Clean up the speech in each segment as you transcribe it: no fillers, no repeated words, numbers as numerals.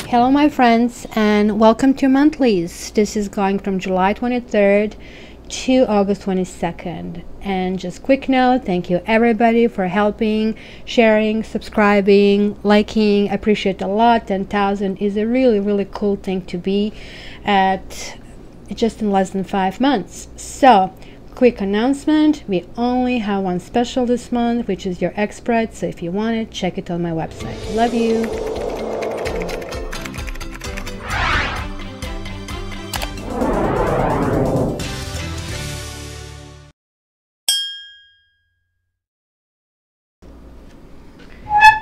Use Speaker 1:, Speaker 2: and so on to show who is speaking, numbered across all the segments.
Speaker 1: Hello my friends and welcome to monthlies. This is going from July 23rd to August 22nd. And just quick note, thank you everybody for helping, sharing, subscribing, liking. I appreciate a lot. 10,000 is a really cool thing to be at just in less than 5 months. So quick announcement, we only have one special this month, which is your expert. So if you want it, check it on my website. Love you.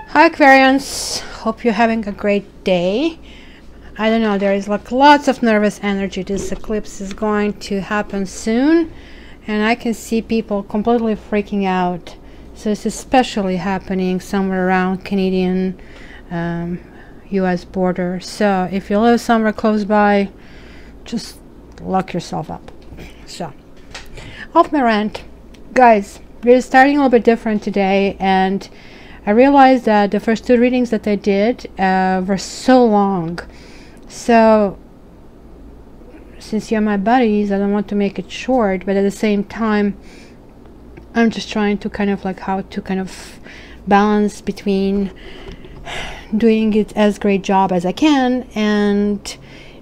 Speaker 1: Hi Aquarians, hope you're having a great day. I don't know, there is like lots of nervous energy. This eclipse is going to happen soon and I can see people completely freaking out. So it's especially happening somewhere around Canadian US border. So if you live somewhere close by, just lock yourself up. So off my rant, guys, we're starting a little bit different today, and I realized that the first two readings that I did were so long. So since you're my buddies, I don't want to make it short, but at the same time I'm just trying to kind of like how to kind of balance between doing it as great job as I can and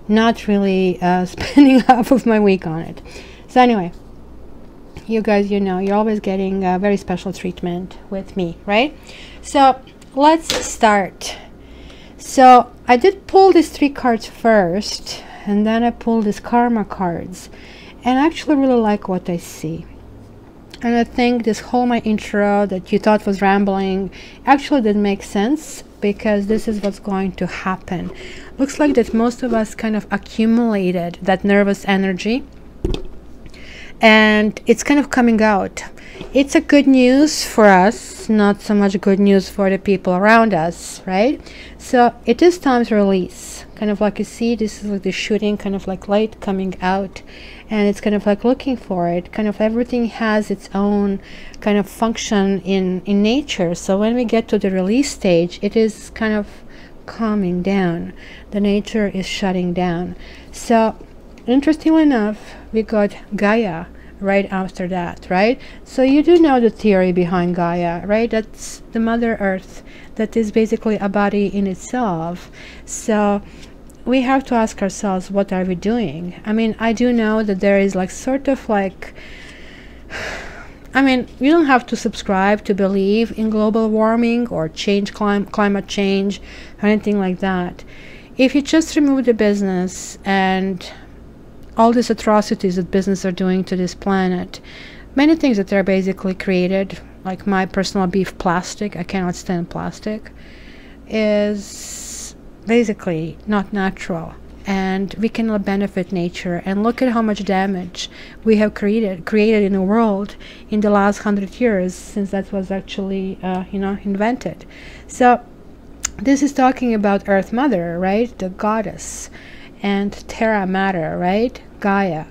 Speaker 1: not really spending half of my week on it. So anyway, you guys, you know, you're always getting a very special treatment with me, right? So let's start. So I did pull these 3 cards first, and then I pulled these karma cards, and I actually really like what I see. And I think this whole my intro that you thought was rambling actually did make sense, because this is what's going to happen. Looks like that most of us kind of accumulated that nervous energy, and it's kind of coming out. It's a good news for us, not so much good news for the people around us, right? So it is time to release. Kind of like you see, this is like the shooting, kind of like light coming out, and it's kind of like looking for it. Kind of everything has its own kind of function in nature. So when we get to the release stage, it is kind of calming down. The nature is shutting down. So interestingly enough, we got Gaia right after that, right? So you do know the theory behind Gaia, right? That's the Mother Earth, that is basically a body in itself. So we have to ask ourselves, what are we doing? I mean, I do know that there is like sort of like, I mean, you don't have to subscribe to believe in global warming or climate change or anything like that. If you just remove the business and all these atrocities that business are doing to this planet, many things that are basically created, like my personal beef, plastic, I cannot stand plastic, is basically not natural, and we cannot benefit nature. And look at how much damage we have created in the world in the last 100 years since that was actually you know, invented. So this is talking about Earth Mother, right? The goddess, and Terra Mater, right? Gaia.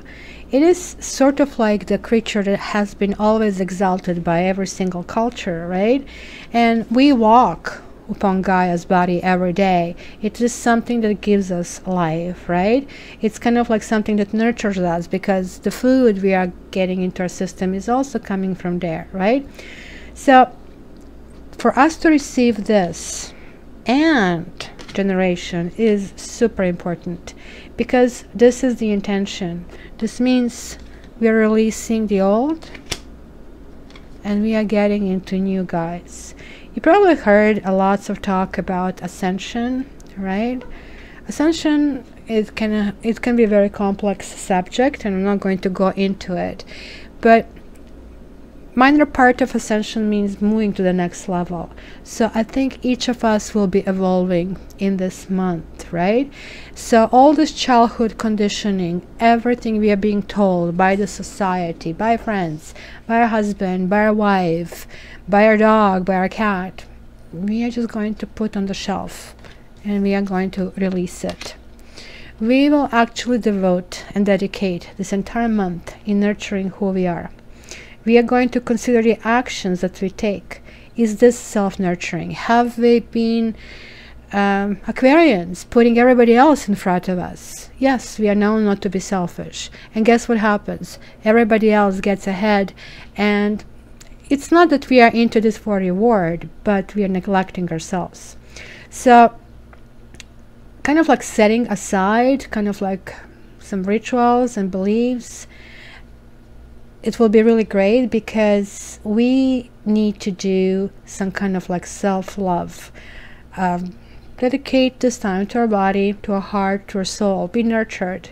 Speaker 1: It is sort of like the creature that has been always exalted by every single culture, right? And we walk upon Gaia's body every day. It is something that gives us life, right? It's kind of like something that nurtures us, because the food we are getting into our system is also coming from there, right? So for us to receive this and generation is super important, because this is the intention. This means we are releasing the old and we are getting into new, guys. You probably heard a lots of talk about ascension, right? Ascension is it can be a very complex subject, and I'm not going to go into it, but minor part of ascension means moving to the next level. So I think each of us will be evolving in this month, right? So all this childhood conditioning, everything we are being told by the society, by friends, by our husband, by our wife, by our dog, by our cat, we are just going to put on the shelf, and we are going to release it. We will actually devote and dedicate this entire month in nurturing who we are. We are going to consider the actions that we take. Is this self-nurturing? Have we been Aquarians putting everybody else in front of us. Yes, we are known not to be selfish. And guess what happens? Everybody else gets ahead, and it's not that we are into this for reward, but we are neglecting ourselves. So kind of like setting aside kind of like some rituals and beliefs, it will be really great, because we need to do some kind of like self-love. Dedicate this time to our body, to our heart, to our soul. Be nurtured.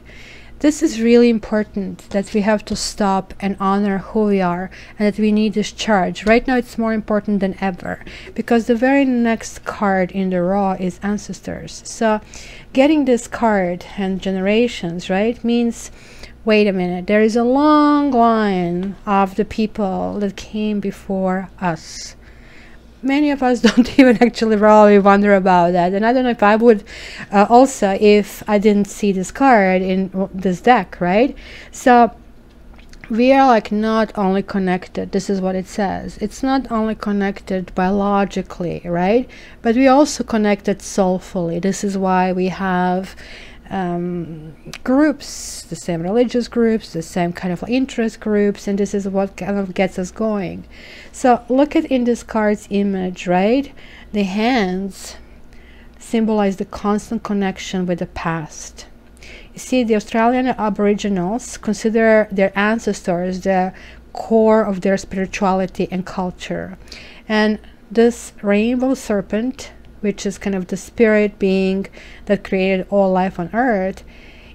Speaker 1: This is really important, that we have to stop and honor who we are, and that we need this charge. Right now it's more important than ever, because the very next card in the raw is ancestors. So getting this card and generations, right, means, wait a minute, there is a long line of the people that came before us. Many of us don't even actually probably wonder about that, and I don't know if I would also if I didn't see this card in this deck, right? So we are like not only connected, this is what it says, it's not only connected biologically, right, but we also connected soulfully. This is why we have groups, the same religious groups, the same kind of interest groups, and this is what kind of gets us going. So look at in this card's image, right? The hands symbolize the constant connection with the past. You see, the Australian Aboriginals consider their ancestors the core of their spirituality and culture, and this rainbow serpent, which is kind of the spirit being that created all life on earth,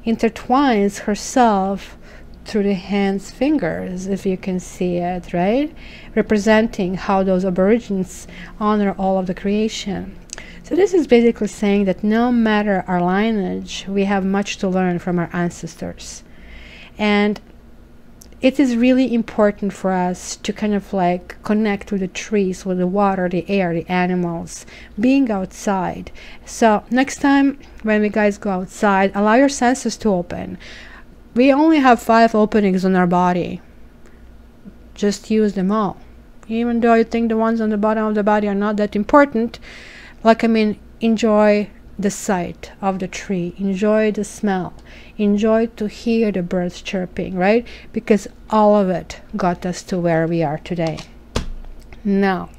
Speaker 1: intertwines herself through the hand's fingers, if you can see it, right? Representing how those Aborigines honor all of the creation. So this is basically saying that no matter our lineage, we have much to learn from our ancestors. And it is really important for us to kind of like connect with the trees, with the water, the air, the animals, being outside. So next time when we guys go outside, allow your senses to open. We only have 5 openings on our body. Just use them all. Even though you think the ones on the bottom of the body are not that important, like, I mean, enjoy the sight of the tree, enjoy the smell, enjoy to hear the birds chirping, right? Because all of it got us to where we are today. Now,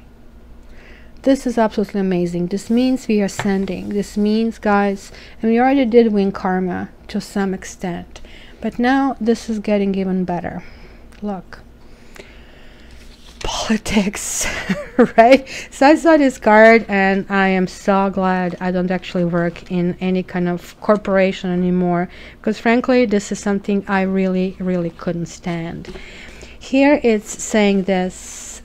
Speaker 1: this is absolutely amazing. This means we are ascending. This means, guys, and we already did win karma to some extent, but now this is getting even better. Look, politics. Right? So I saw this card and I am so glad I don't actually work in any kind of corporation anymore, because frankly this is something I really couldn't stand. Here it's saying this,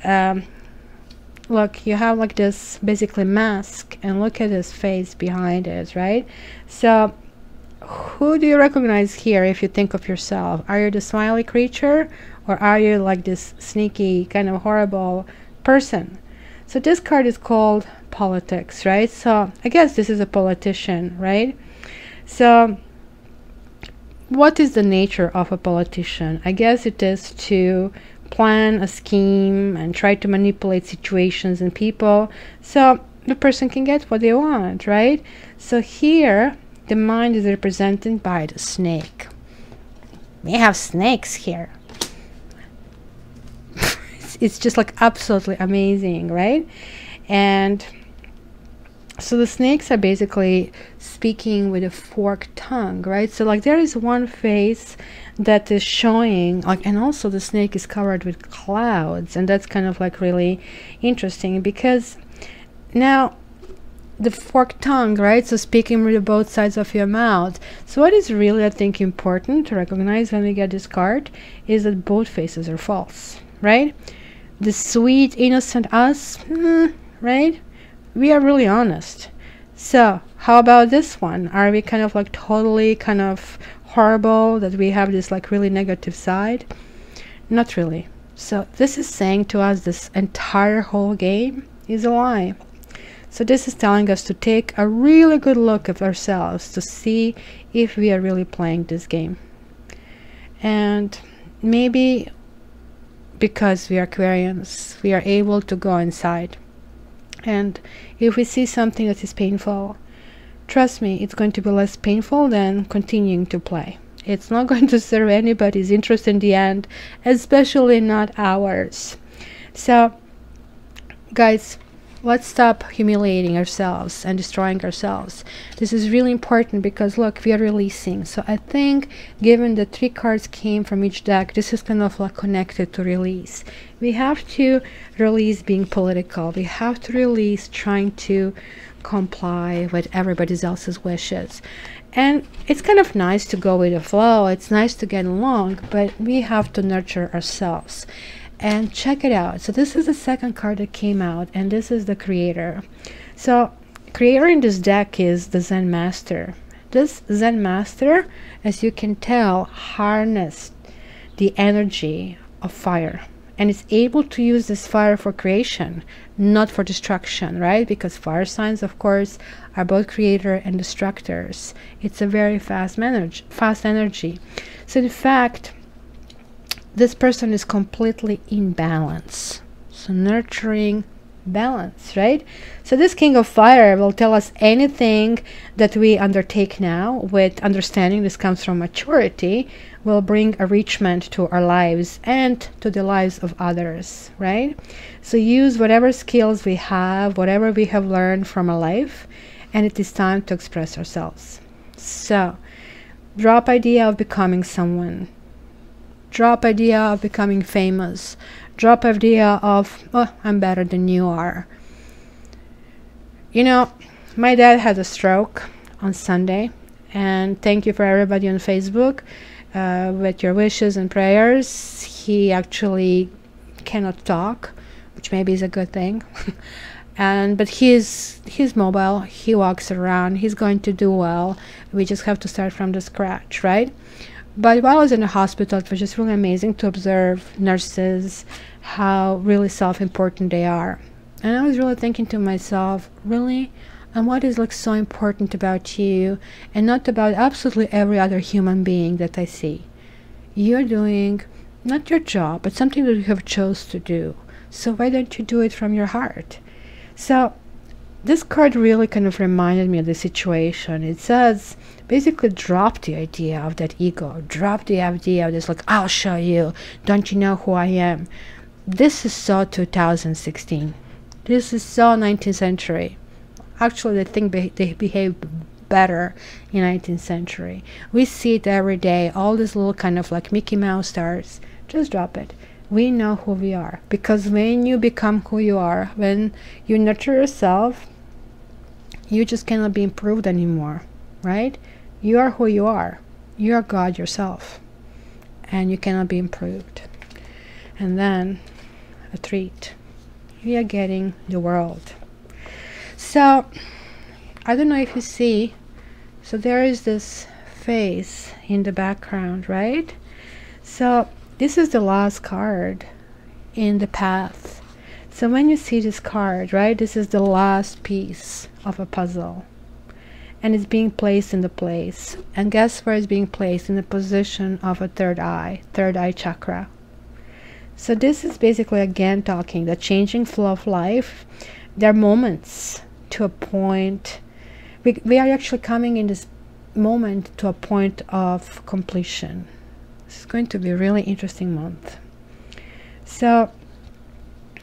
Speaker 1: look, you have like this basically mask, and look at his face behind it, right? So who do you recognize here if you think of yourself? Are you the smiley creature, or are you like this sneaky kind of horrible person? So this card is called politics, right? So I guess this is a politician, right? So what is the nature of a politician? I guess it is to plan a scheme and try to manipulate situations and people so the person can get what they want, right? So here the mind is represented by the snake. We have snakes here. It's just like absolutely amazing, right? And so the snakes are basically speaking with a forked tongue, right? So like there is one face that is showing, like, and also the snake is covered with clouds, and that's kind of like really interesting, because now the forked tongue, right? So speaking with both sides of your mouth. So what is really, I think, important to recognize when we get this card is that both faces are false, right? The sweet, innocent us, right? We are really honest. So how about this one? Are we kind of like totally kind of horrible, that we have this like really negative side? Not really. So this is saying to us this entire whole game is a lie. So this is telling us to take a really good look at ourselves to see if we are really playing this game. And maybe because we are Aquarians, we are able to go inside. And if we see something that is painful, trust me, it's going to be less painful than continuing to play. It's not going to serve anybody's interest in the end, especially not ours. So, guys, let's stop humiliating ourselves and destroying ourselves. This is really important because look, we are releasing. So I think given the 3 cards came from each deck, this is kind of like connected to release. We have to release being political. We have to release trying to comply with everybody else's wishes. And it's kind of nice to go with the flow. It's nice to get along, but we have to nurture ourselves. And check it out. So this is the second card that came out, and this is the creator. So creator in this deck is the Zen master. This Zen master, as you can tell, harnessed the energy of fire, and is able to use this fire for creation, not for destruction, right? Because fire signs, of course, are both creator and destructors. It's a very fast energy. So in fact, this person is completely in balance. So nurturing balance, right? So this King of Fire will tell us anything that we undertake now with understanding, this comes from maturity, will bring enrichment to our lives and to the lives of others, right? So use whatever skills we have, whatever we have learned from our life, and it is time to express ourselves. So drop idea of becoming someone. Drop idea of becoming famous. Drop idea of, oh, I'm better than you are. You know, my dad had a stroke on Sunday, and thank you for everybody on Facebook with your wishes and prayers. He actually cannot talk, which maybe is a good thing. But he's mobile. He walks around. He's going to do well. We just have to start from the scratch, right? But while I was in the hospital, it was just really amazing to observe nurses, how really self-important they are. And I was really thinking to myself, really? And what is like so important about you and not about absolutely every other human being that I see? You're doing not your job, but something that you have chose to do. So why don't you do it from your heart? So this card really kind of reminded me of the situation. It says, basically drop the idea of that ego. Drop the idea of this, like, I'll show you. Don't you know who I am? This is so 2016. This is so 19th century. Actually, I think they behaved better in 19th century. We see it every day. All these little kind of like Mickey Mouse stars. Just drop it. We know who we are. Because when you become who you are, when you nurture yourself, you just cannot be improved anymore, right? You are who you are. You are God yourself. And you cannot be improved. And then a treat. We are getting the world. So, I don't know if you see, so there is this face in the background, right? So, this is the last card in the path. So when you see this card, right, this is the last piece of a puzzle. And it's being placed in the place. And guess where it's being placed? In the position of a third eye chakra. So this is basically again talking the changing flow of life. There are moments to a point. We are actually coming in this moment to a point of completion. This is going to be a really interesting month. So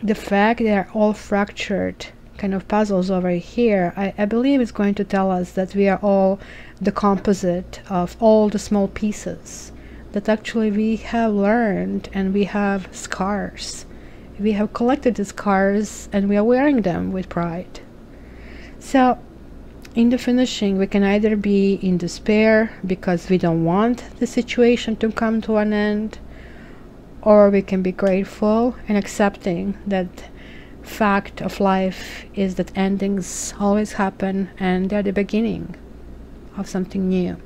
Speaker 1: the fact they're all fractured kind of puzzles over here, I believe is going to tell us that we are all the composite of all the small pieces that actually we have learned, and we have scars. We have collected the scars and we are wearing them with pride. So in the finishing, we can either be in despair because we don't want the situation to come to an end, or we can be grateful and accepting that fact of life is that endings always happen and they're the beginning of something new.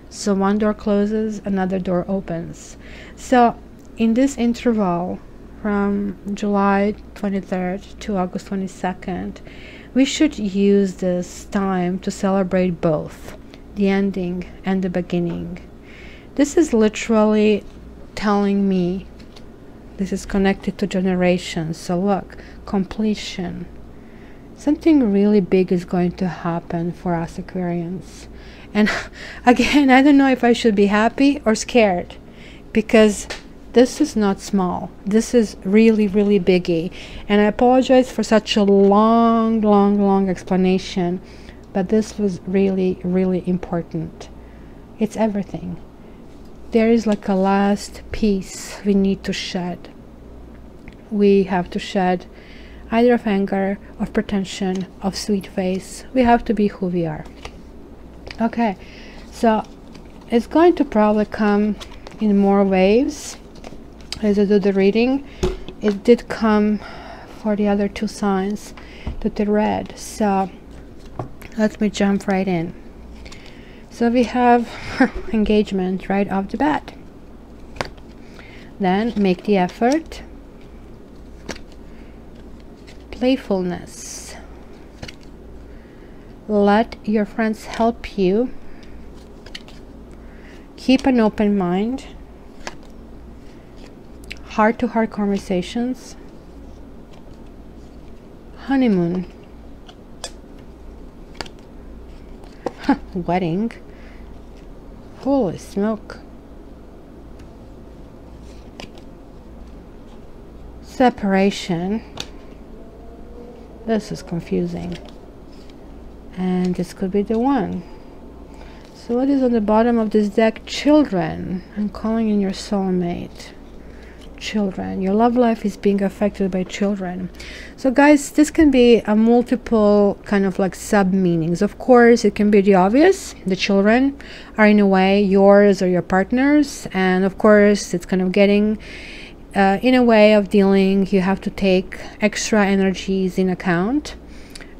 Speaker 1: So one door closes, another door opens. So in this interval from July 23rd to August 22nd, we should use this time to celebrate both the ending and the beginning. This is literally telling me this is connected to generations. So look, completion. something really big is going to happen for us Aquarians. And again, I don't know if I should be happy or scared, because this is not small. This is really, really biggie. And I apologize for such a long explanation, but this was really, really important. It's everything. There is like a last piece we need to shed. We have to shed either of anger, of pretension, of sweet face. We have to be who we are. Okay, so it's going to probably come in more waves as I do the reading. It did come for the other two signs to the red, so let me jump right in. So we have engagement right off the bat. Then make the effort. Playfulness. Let your friends help you. Keep an open mind. Heart-to-heart conversations. Honeymoon. Wedding. Holy smoke. Separation. This is confusing. And this could be the one. So what is on the bottom of this deck? Children. I'm calling in your soulmate. Children. Your love life is being affected by children. So guys, this can be a multiple kind of like sub meanings. Of course, it can be the obvious. The children are in a way yours or your partner's, and of course it's kind of getting in a way of dealing. You have to take extra energies in account.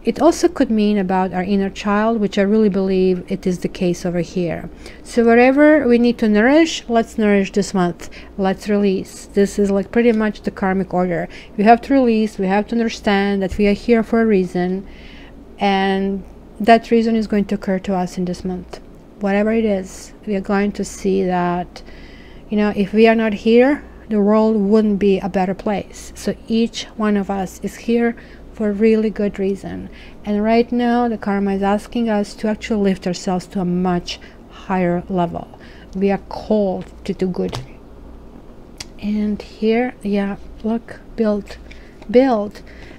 Speaker 1: It also could mean about our inner child, which I really believe it is the case over here. So whatever we need to nourish, let's nourish this month. Let's release. This is like pretty much the karmic order. We have to release. We have to understand that we are here for a reason, and that reason is going to occur to us in this month. Whatever it is, we are going to see that, you know, if we are not here, the world wouldn't be a better place. So each one of us is here for a really good reason, and right now the karma is asking us to actually lift ourselves to a much higher level. We are called to do good. And here, yeah, look, build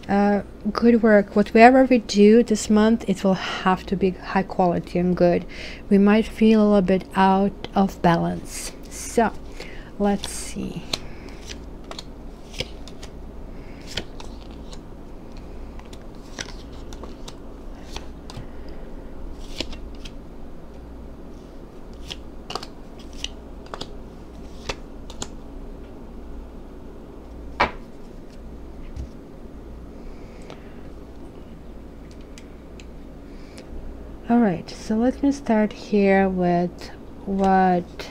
Speaker 1: good work. Whatever we do this month, it will have to be high quality and good. We might feel a little bit out of balance. So let's see. Alright, so let me start here with what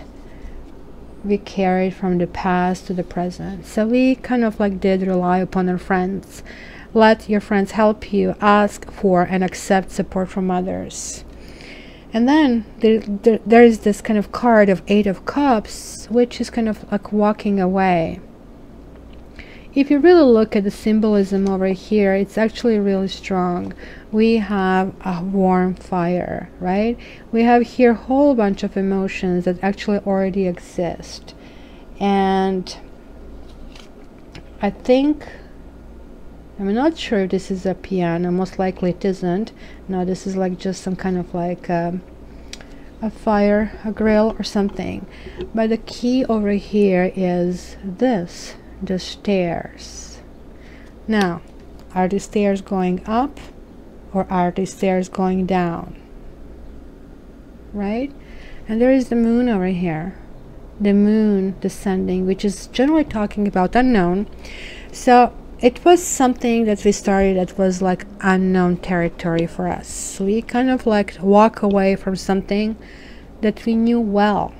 Speaker 1: we carried from the past to the present. So we kind of like did rely upon our friends. Let your friends help you. Ask for and accept support from others. And then there is this kind of card of 8 of Cups, which is kind of like walking away. If you really look at the symbolism over here, it's actually really strong. We have a warm fire, right? We have here a whole bunch of emotions that actually already exist. And I think, I'm not sure if this is a piano. Most likely it isn't. No, this is like just some kind of like a fire, a grill or something. But the key over here is this. The stairs. Now, are the stairs going up or are the stairs going down? Right? And there is the moon over here. The moon descending, which is generally talking about unknown. So it was something that we started that was like unknown territory for us. So we kind of like walk away from something that we knew well.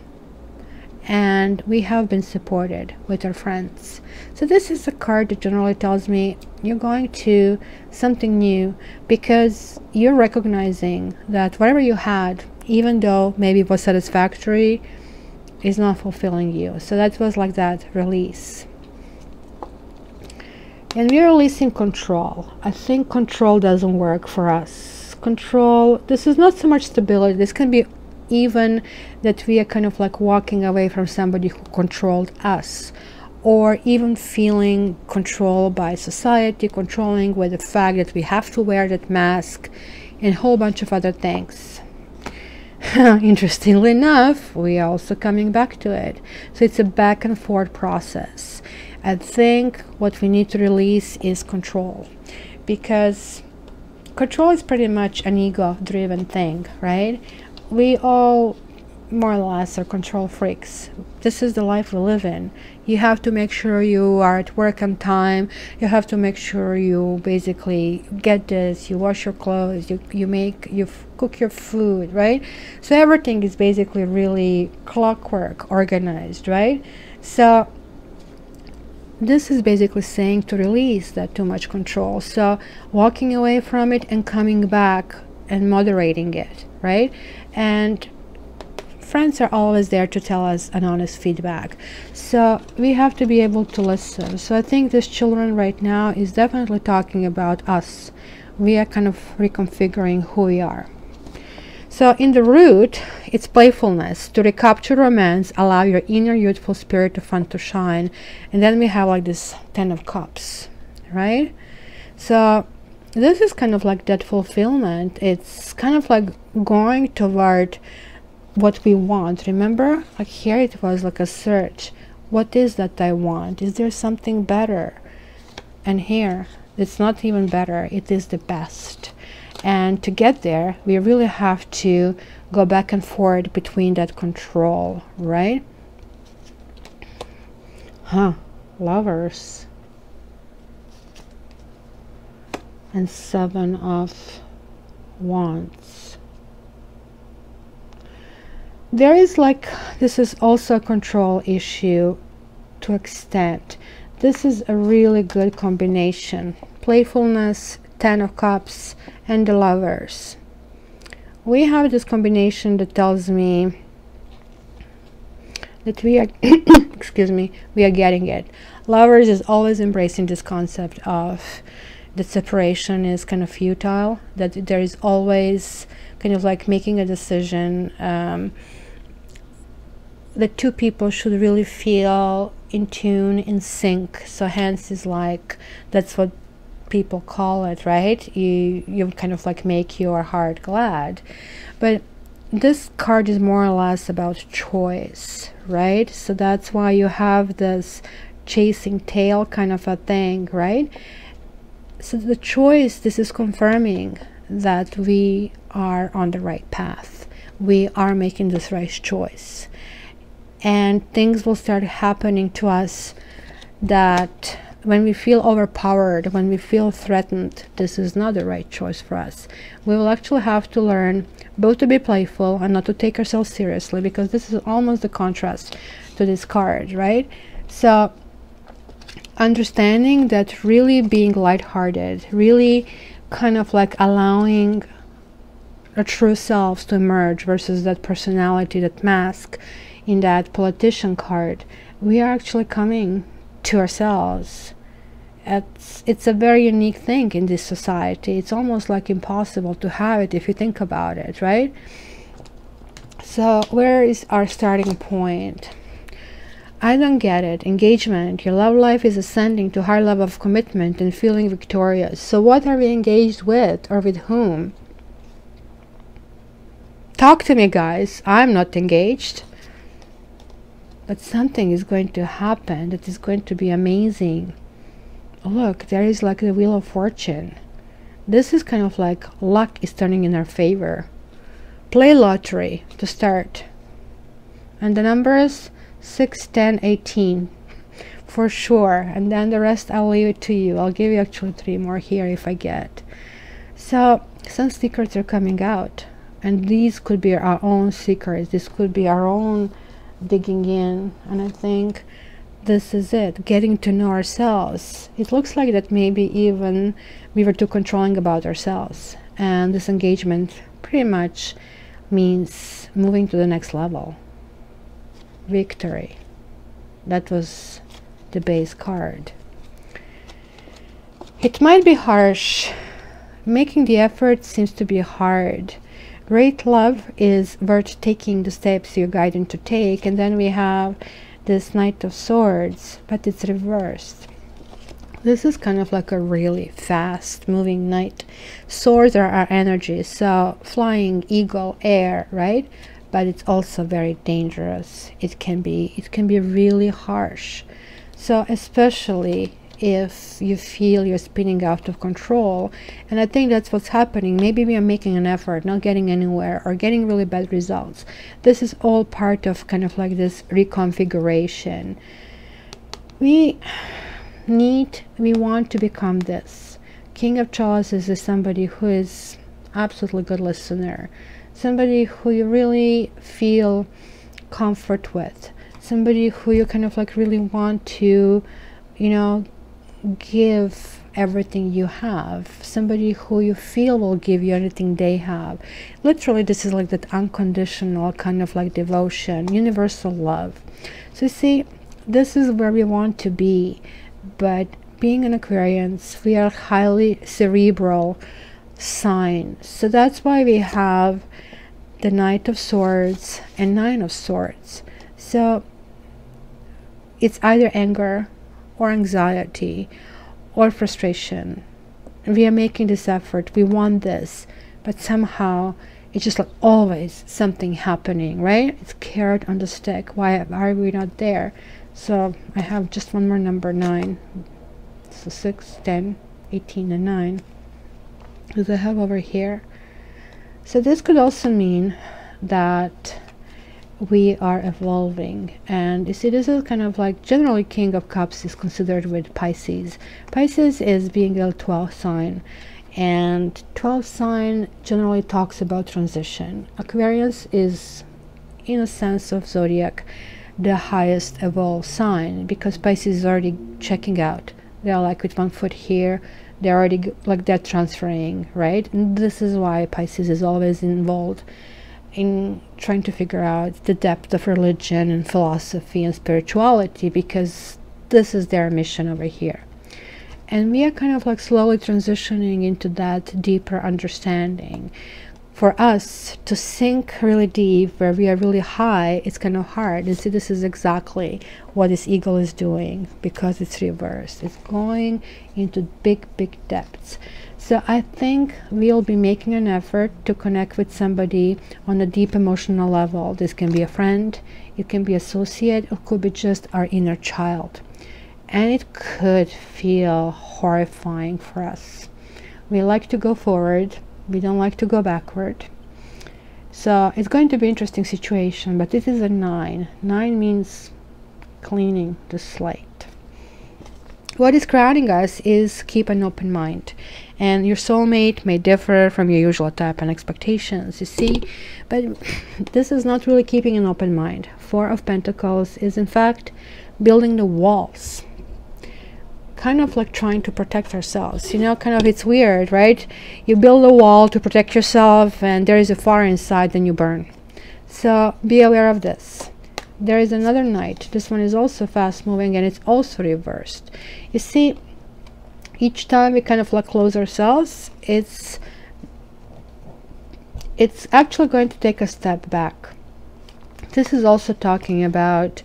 Speaker 1: And we have been supported with our friends. So this is a card that generally tells me you're going to something new, because you're recognizing that whatever you had, even though maybe it was satisfactory, is not fulfilling you. So that was like that release. And we're releasing control. I think control doesn't work for us. Control, this is not so much stability. This can be even that we are kind of like walking away from somebody who controlled us, or even feeling controlled by society, controlling with the fact that we have to wear that mask and a whole bunch of other things. Interestingly enough, we are also coming back to it. So it's a back and forth process. I think what we need to release is control, because control is pretty much an ego-driven thing, right? We all more or less are control freaks. This is the life we live in. You have to make sure you are at work on time. You have to make sure you basically get this, you wash your clothes, you cook your food, right? So everything is basically really clockwork organized, right? So this is basically saying to release that too much control. So walking away from it and coming back and moderating it, right? And friends are always there to tell us an honest feedback. So we have to be able to listen. So I think this children right now is definitely talking about us. We are kind of reconfiguring who we are. So in the root, it's playfulness. To recapture romance, allow your inner youthful spirit of fun to shine. And then we have like this 10 of Cups, right? So this is kind of like that fulfillment. It's kind of like going toward what we want. Remember, like here it was like a search. What is that I want? Is there something better? And here it's not even better, it is the best. And to get there, we really have to go back and forth between that control, right? Lovers and 7 of Wands. There is like, this is also a control issue to extent. This is a really good combination. Playfulness, 10 of Cups, and the Lovers. We have this combination that tells me that we are excuse me, we are getting it. Lovers is always embracing this concept of that separation is kind of futile, that there is always kind of like making a decision. The two people should really feel in tune, in sync. So hence is like, that's what people call it, right? You kind of like make your heart glad. But this card is more or less about choice, right? So that's why you have this chasing tail kind of a thing, right? So the choice, this is confirming that we are on the right path. We are making this right choice. And things will start happening to us that when we feel overpowered, when we feel threatened, this is not the right choice for us. We will actually have to learn both to be playful and not to take ourselves seriously, because this is almost the contrast to this card, right? So understanding that really being lighthearted, really kind of like allowing our true selves to emerge versus that personality, that mask in that politician card, we are actually coming to ourselves. It's a very unique thing in this society. It's almost like impossible to have it if you think about it, right? So where is our starting point? I don't get it. Engagement. Your love life is ascending to a higher level of commitment and feeling victorious. So what are we engaged with, or with whom? Talk to me, guys. I'm not engaged. But something is going to happen that is going to be amazing. Look, there is like the Wheel of Fortune. This is kind of like luck is turning in our favor. Play lottery to start. And the numbers 6, 10, 18 for sure. And then the rest I'll leave it to you. I'll give you actually 3 more here if I get. So some secrets are coming out. And these could be our own secrets. This could be our own digging in. And I think this is it, getting to know ourselves. It looks like that maybe even we were too controlling about ourselves, and this engagement pretty much means moving to the next level. Victory. That was the base card. It might be harsh. Making the effort seems to be hard. Great love is worth taking the steps you're guided to take. And then we have this Knight of Swords, but it's reversed. This is kind of like a really fast moving knight. Swords are our energy, so flying, eagle, air, right? But it's also very dangerous. It can be really harsh. So especially if you feel you're spinning out of control, and I think that's what's happening. Maybe we are making an effort, not getting anywhere, or getting really bad results. This is all part of kind of like this reconfiguration. We want to become this. King of Chalices is somebody who is absolutely good listener, somebody who you really feel comfort with, somebody who you kind of like really want to, you know, give everything you have, somebody who you feel will give you everything they have. Literally, this is like that unconditional kind of like devotion, universal love. So you see, this is where we want to be. But being an Aquarians, we are highly cerebral sign. So that's why we have the Knight of Swords and Nine of Swords. So it's either anger or anxiety or frustration. We are making this effort, we want this, but somehow it's just like always something happening, right? It's carrot on the stick. Why are we not there? So I have just one more number, 9. So 6, 10, 18 and 9 as I have over here. So this could also mean that we are evolving. And you see, this is kind of like, generally King of Cups is considered with Pisces. Pisces is being a 12th sign, and 12th sign generally talks about transition. Aquarius is, in a sense of zodiac, the highest evolved sign, because Pisces is already checking out. They're like with one foot here, they're already like they're transferring, right? And this is why Pisces is always involved in trying to figure out the depth of religion and philosophy and spirituality, because this is their mission over here. And we are kind of like slowly transitioning into that deeper understanding. For us to sink really deep where we are really high, it's kind of hard. And see, this is exactly what this eagle is doing, because it's reversed. It's going into big depths. So I think we'll be making an effort to connect with somebody on a deep emotional level. This can be a friend, it can be associate, it could be just our inner child. And it could feel horrifying for us. We like to go forward, we don't like to go backward. So it's going to be an interesting situation, but this is a 9. 9 means cleaning the slate. What is grounding us is keep an open mind. And your soulmate may differ from your usual type and expectations, you see. But this is not really keeping an open mind. 4 of Pentacles is in fact building the walls. Kind of like trying to protect ourselves, you know, kind of, it's weird, right? You build a wall to protect yourself and there is a fire inside, then you burn. So be aware of this. There is another Knight. This one is also fast moving and it's also reversed. You see, each time we kind of like close ourselves, it's actually going to take a step back. This is also talking about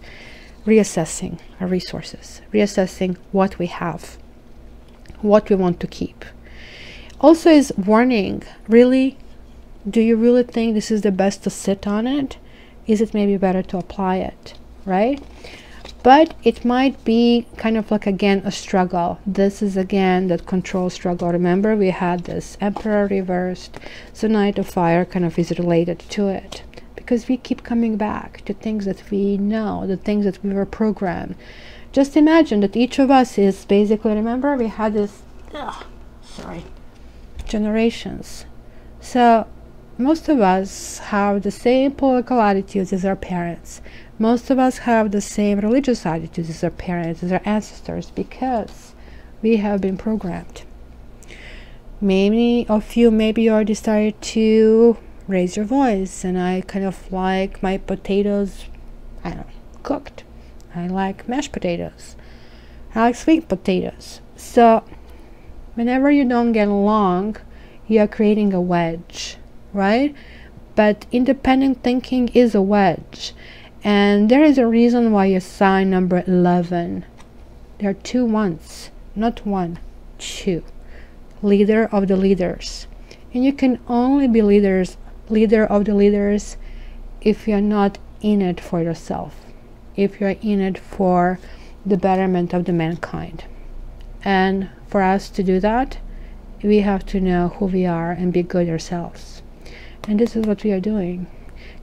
Speaker 1: reassessing our resources, reassessing what we have, what we want to keep. Also is warning, really, do you really think this is the best to sit on it? Is it maybe better to apply it, right? But it might be kind of like, again, a struggle. This is again that control struggle. Remember, we had this Emperor reversed, so Knight of Fire kind of is related to it, because we keep coming back to things that we know, the things that we were programmed. Just imagine that each of us is basically, remember, we had this generations. So most of us have the same political attitudes as our parents. Most of us have the same religious attitudes as our parents, as our ancestors, because we have been programmed. Many of you maybe already started to raise your voice, and I kind of like my potatoes, I don't know, cooked. I like mashed potatoes. I like sweet potatoes. So Whenever you don't get along, you are creating a wedge, right? But independent thinking is a wedge. And there is a reason why you sign number 11. There are 2 ones, not 1, 2. Leader of the leaders. And you can only be leader of the leaders if you're not in it for yourself, if you're in it for the betterment of the mankind. And for us to do that, we have to know who we are and be good ourselves. And this is what we are doing.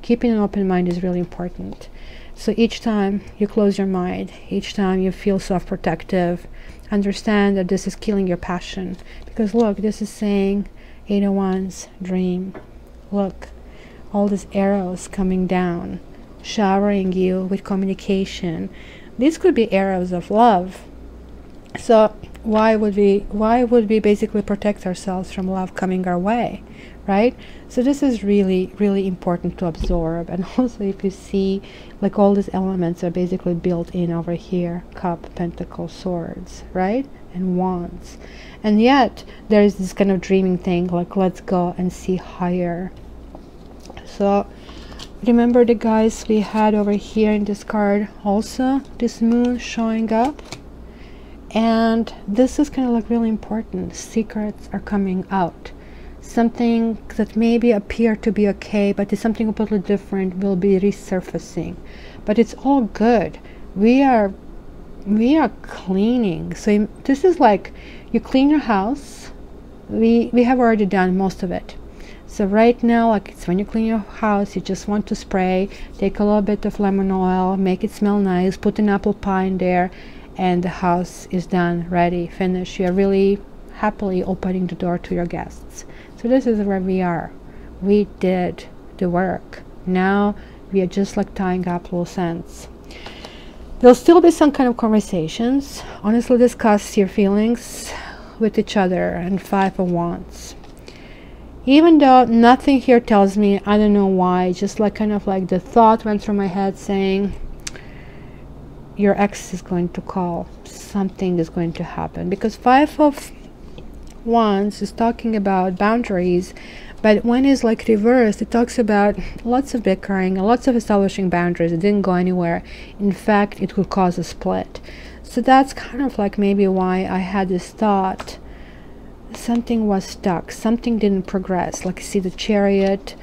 Speaker 1: Keeping an open mind is really important. So each time you close your mind, each time you feel self-protective, understand that this is killing your passion. Because look, this is saying 8 of Wands, dream. Look, all these arrows coming down, showering you with communication. These could be arrows of love. So why would we basically protect ourselves from love coming our way, right? So this is really, really important to absorb. And also, if you see, like, all these elements are basically built in over here: cup, pentacle, swords, right? And wands. And yet there is this kind of dreaming thing, like, let's go and see higher. So remember the guys we had over here in this card, also this moon showing up. And this is kind of like really important. Secrets are coming out. Something that maybe appear to be okay, but is something completely different, will be resurfacing. But it's all good. We are cleaning. So this is like, you clean your house. We have already done most of it. So right now, like, it's when you clean your house, you just want to spray, take a little bit of lemon oil, make it smell nice, put an apple pie in there, and the house is done, ready, finished. You are really happily opening the door to your guests. So this is where we are. We did the work. Now we are just like tying up loose ends. There'll still be some kind of conversations. Honestly, discuss your feelings with each other. And 5 of Wands. Even though nothing here tells me, I don't know why, just like kind of like the thought went through my head saying, your ex is going to call, something is going to happen. Because 5 of Wands is talking about boundaries, but when it's like reversed, it talks about lots of bickering, lots of establishing boundaries. It didn't go anywhere. In fact, it could cause a split. So that's kind of like maybe why I had this thought. Something was stuck, something didn't progress. Like, see, the Chariot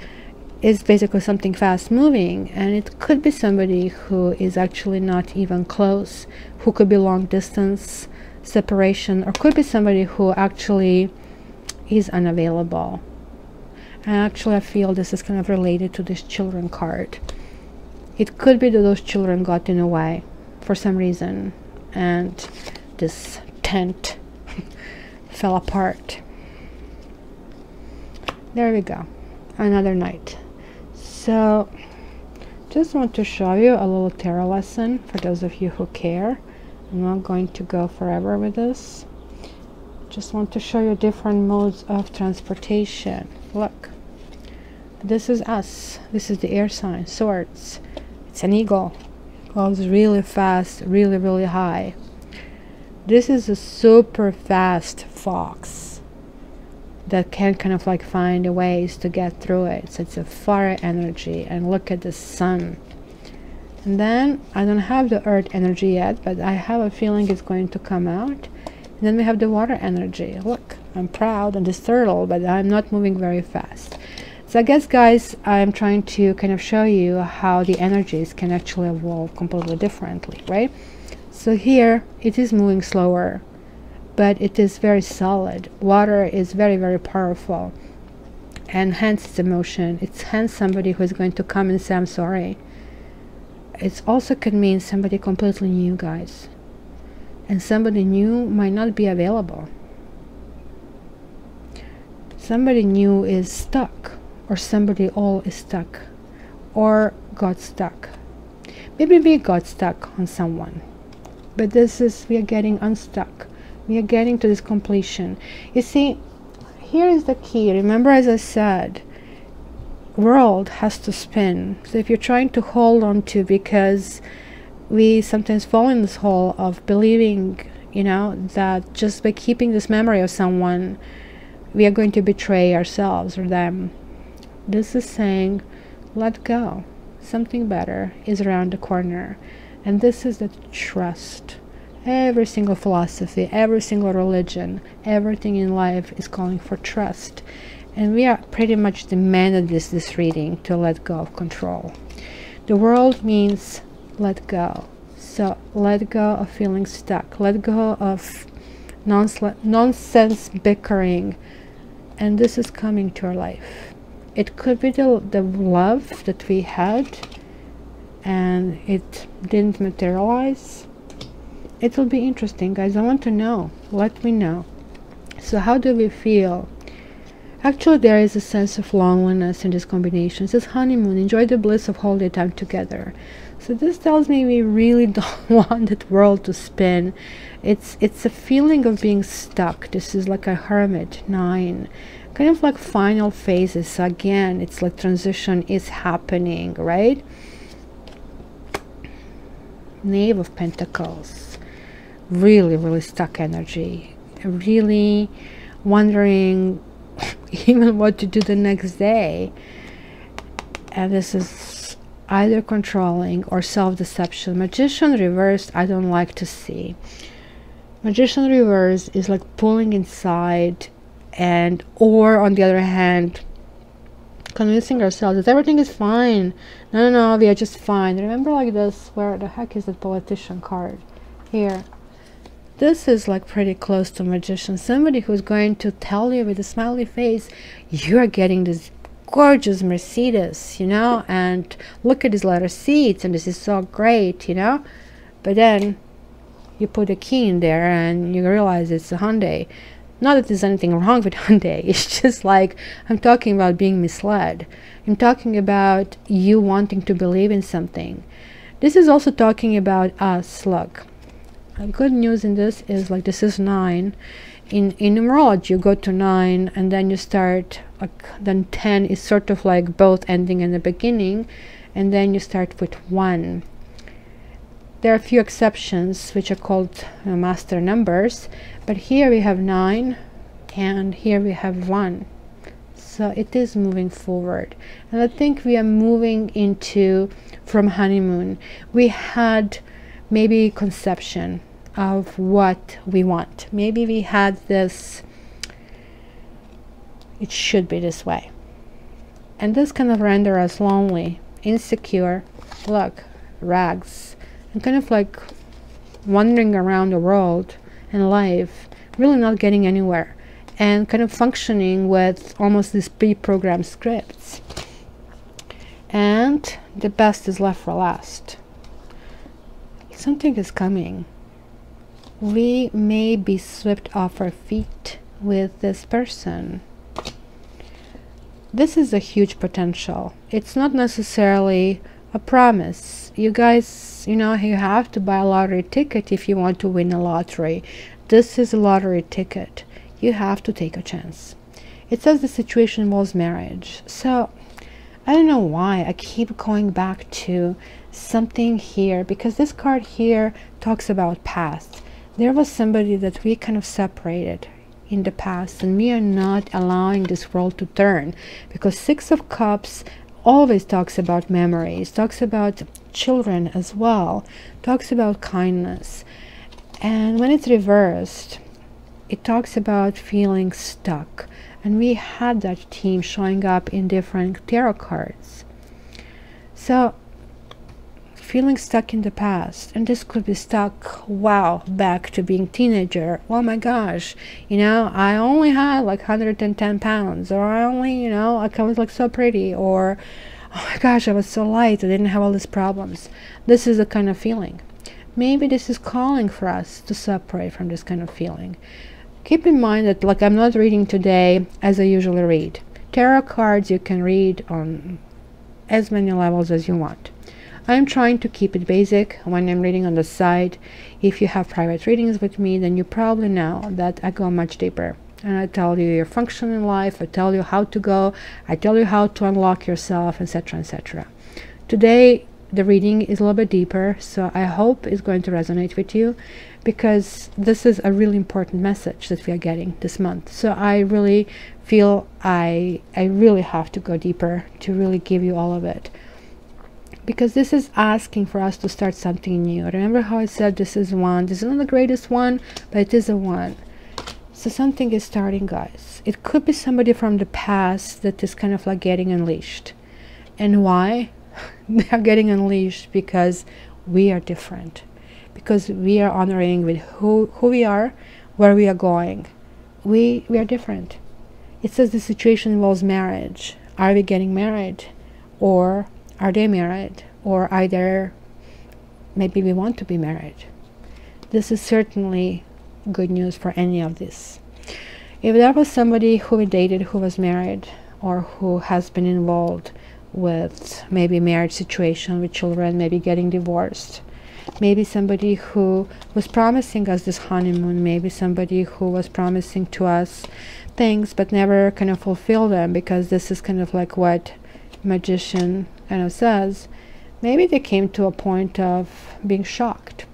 Speaker 1: is basically something fast moving, and it could be somebody who is actually not even close, who could be long distance separation, or could be somebody who actually is unavailable. And actually I feel this is kind of related to this children card. It could be that those children got in the way for some reason, and this tent fell apart. There we go, another night. So just want to show you a little tarot lesson for those of you who care. I'm not going to go forever with this. Just want to show you different modes of transportation. Look, this is us. This is the air sign, swords. It's an eagle. It goes really fast, really, really high. This is a super fast fox that can kind of like find ways to get through it. So it's a fire energy. And look at the sun. And then I don't have the earth energy yet, but I have a feeling it's going to come out. And then we have the water energy. Look, I'm proud of this turtle, but I'm not moving very fast. So I guess, guys, I'm trying to kind of show you how the energies can actually evolve completely differently, right? So here it is moving slower, but it is very solid. Water is very, very powerful, and hence its emotion. It's hence somebody who is going to come and say, I'm sorry. It also could mean somebody completely new, guys, and somebody new might not be available. Somebody new is stuck, or somebody old is stuck, or got stuck. Maybe we got stuck on someone, but this is, we are getting unstuck. We are getting to this completion. You see, here is the key. Remember, as I said, world has to spin. So if you're trying to hold on to, because we sometimes fall in this hole of believing you know, that just by keeping this memory of someone, we are going to betray ourselves or them. This is saying, let go. Something better is around the corner. And this is the trust. Every single philosophy, every single religion, everything in life is calling for trust. And we are pretty much demanded this reading to let go of control. The world means let go. So let go of feeling stuck. Let go of nonsense bickering. And this is coming to our life. It could be the love that we had and it didn't materialize. It will be interesting, guys. I want to know. Let me know. So how do we feel? Actually, there is a sense of loneliness in this combination. It says honeymoon, enjoy the bliss of holiday time together. So this tells me we really don't want that world to spin. It's a feeling of being stuck. This is like a hermit, 9. Kind of like final phases. So again, it's like transition is happening, right? Knave of Pentacles. Really, really stuck energy. Really wondering even what to do the next day. And this is either controlling or self-deception. Magician reversed, I don't like to see. Magician reverse is like pulling inside, and or on the other hand, convincing ourselves that everything is fine. No, we are just fine. Remember like this, where the heck is the politician card? Here. This is like pretty close to magician. Somebody who's going to tell you with a smiley face, you're getting this gorgeous Mercedes, you know, and look at these leather seats, and this is so great, you know. But then you put a key in there and you realize it's a Hyundai. Not that there's anything wrong with Hyundai. It's just like, I'm talking about being misled. I'm talking about you wanting to believe in something. This is also talking about us. Look, good news in this is like this is 9. In numerology, you go to 9 and then you start like, then 10 is sort of like both ending and the beginning, and then you start with 1. There are a few exceptions which are called master numbers, but here we have 9 and here we have 1. So it is moving forward, and I think we are moving into, from honeymoon, we had maybe conception of what we want. Maybe we had this, it should be this way, and this kind of render us lonely, insecure, look, rags, and kind of like wandering around the world and life, really not getting anywhere, and kind of functioning with almost these pre-programmed scripts. And the best is left for last. Something is coming. We may be swept off our feet with this person. This is a huge potential. It's not necessarily a promise. You guys, you know, you have to buy a lottery ticket if you want to win a lottery. This is a lottery ticket. You have to take a chance. It says the situation involves marriage. So I don't know why I keep going back to something here, because this card here talks about past. There was somebody that we kind of separated in the past, and we are not allowing this world to turn, because 6 of Cups always talks about memories, talks about children as well, talks about kindness. And when it's reversed, it talks about feeling stuck, and we had that theme showing up in different tarot cards. So feeling stuck in the past, and this could be stuck, wow, back to being teenager. Oh my gosh, you know, I only had like 110 pounds, or I only, you know, like I was like so pretty, or oh my gosh, I was so light, I didn't have all these problems. This is the kind of feeling. Maybe this is calling for us to separate from this kind of feeling. Keep in mind that, like, I'm not reading today as I usually read. Tarot cards you can read on as many levels as you want. I'm trying to keep it basic when I'm reading on the side. If you have private readings with me, then you probably know that I go much deeper. And I tell you your function in life, I tell you how to go, I tell you how to unlock yourself, etc., etc. Today, the reading is a little bit deeper, so I hope it's going to resonate with you, because this is a really important message that we are getting this month. So I really feel I really have to go deeper to really give you all of it, because this is asking for us to start something new. Remember how I said this is one, this is not the greatest one, but it is a one. So something is starting, guys. It could be somebody from the past that is kind of like getting unleashed. And why? They are getting unleashed because we are different, because we are honoring with who we are, where we are going. We are different. It says the situation involves marriage. Are we getting married, or are they married, or either maybe we want to be married? This is certainly good news for any of this. If there was somebody who we dated who was married, or who has been involved with maybe marriage situation with children, maybe getting divorced, maybe somebody who was promising us this honeymoon, maybe somebody who was promising to us things but never kind of fulfill them, because this is kind of like what Magician kind of says. Maybe they came to a point of being shocked.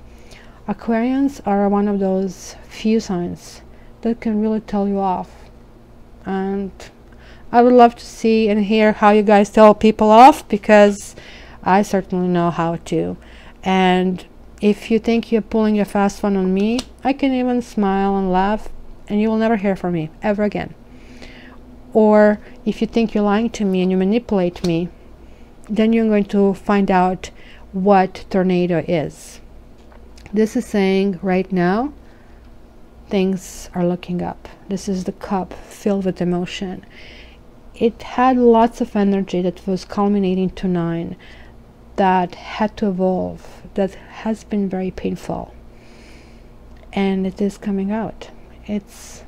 Speaker 1: Aquarians are one of those few signs that can really tell you off, and I would love to see and hear how you guys tell people off, because I certainly know how to. And if you think you're pulling a fast one on me, I can even smile and laugh, and you will never hear from me ever again. Or if you think you're lying to me and you manipulate me, then you're going to find out what tornado is. This is saying right now things are looking up. This is the cup filled with emotion. It had lots of energy that was culminating to 9, that had to evolve, that has been very painful, and it is coming out. It's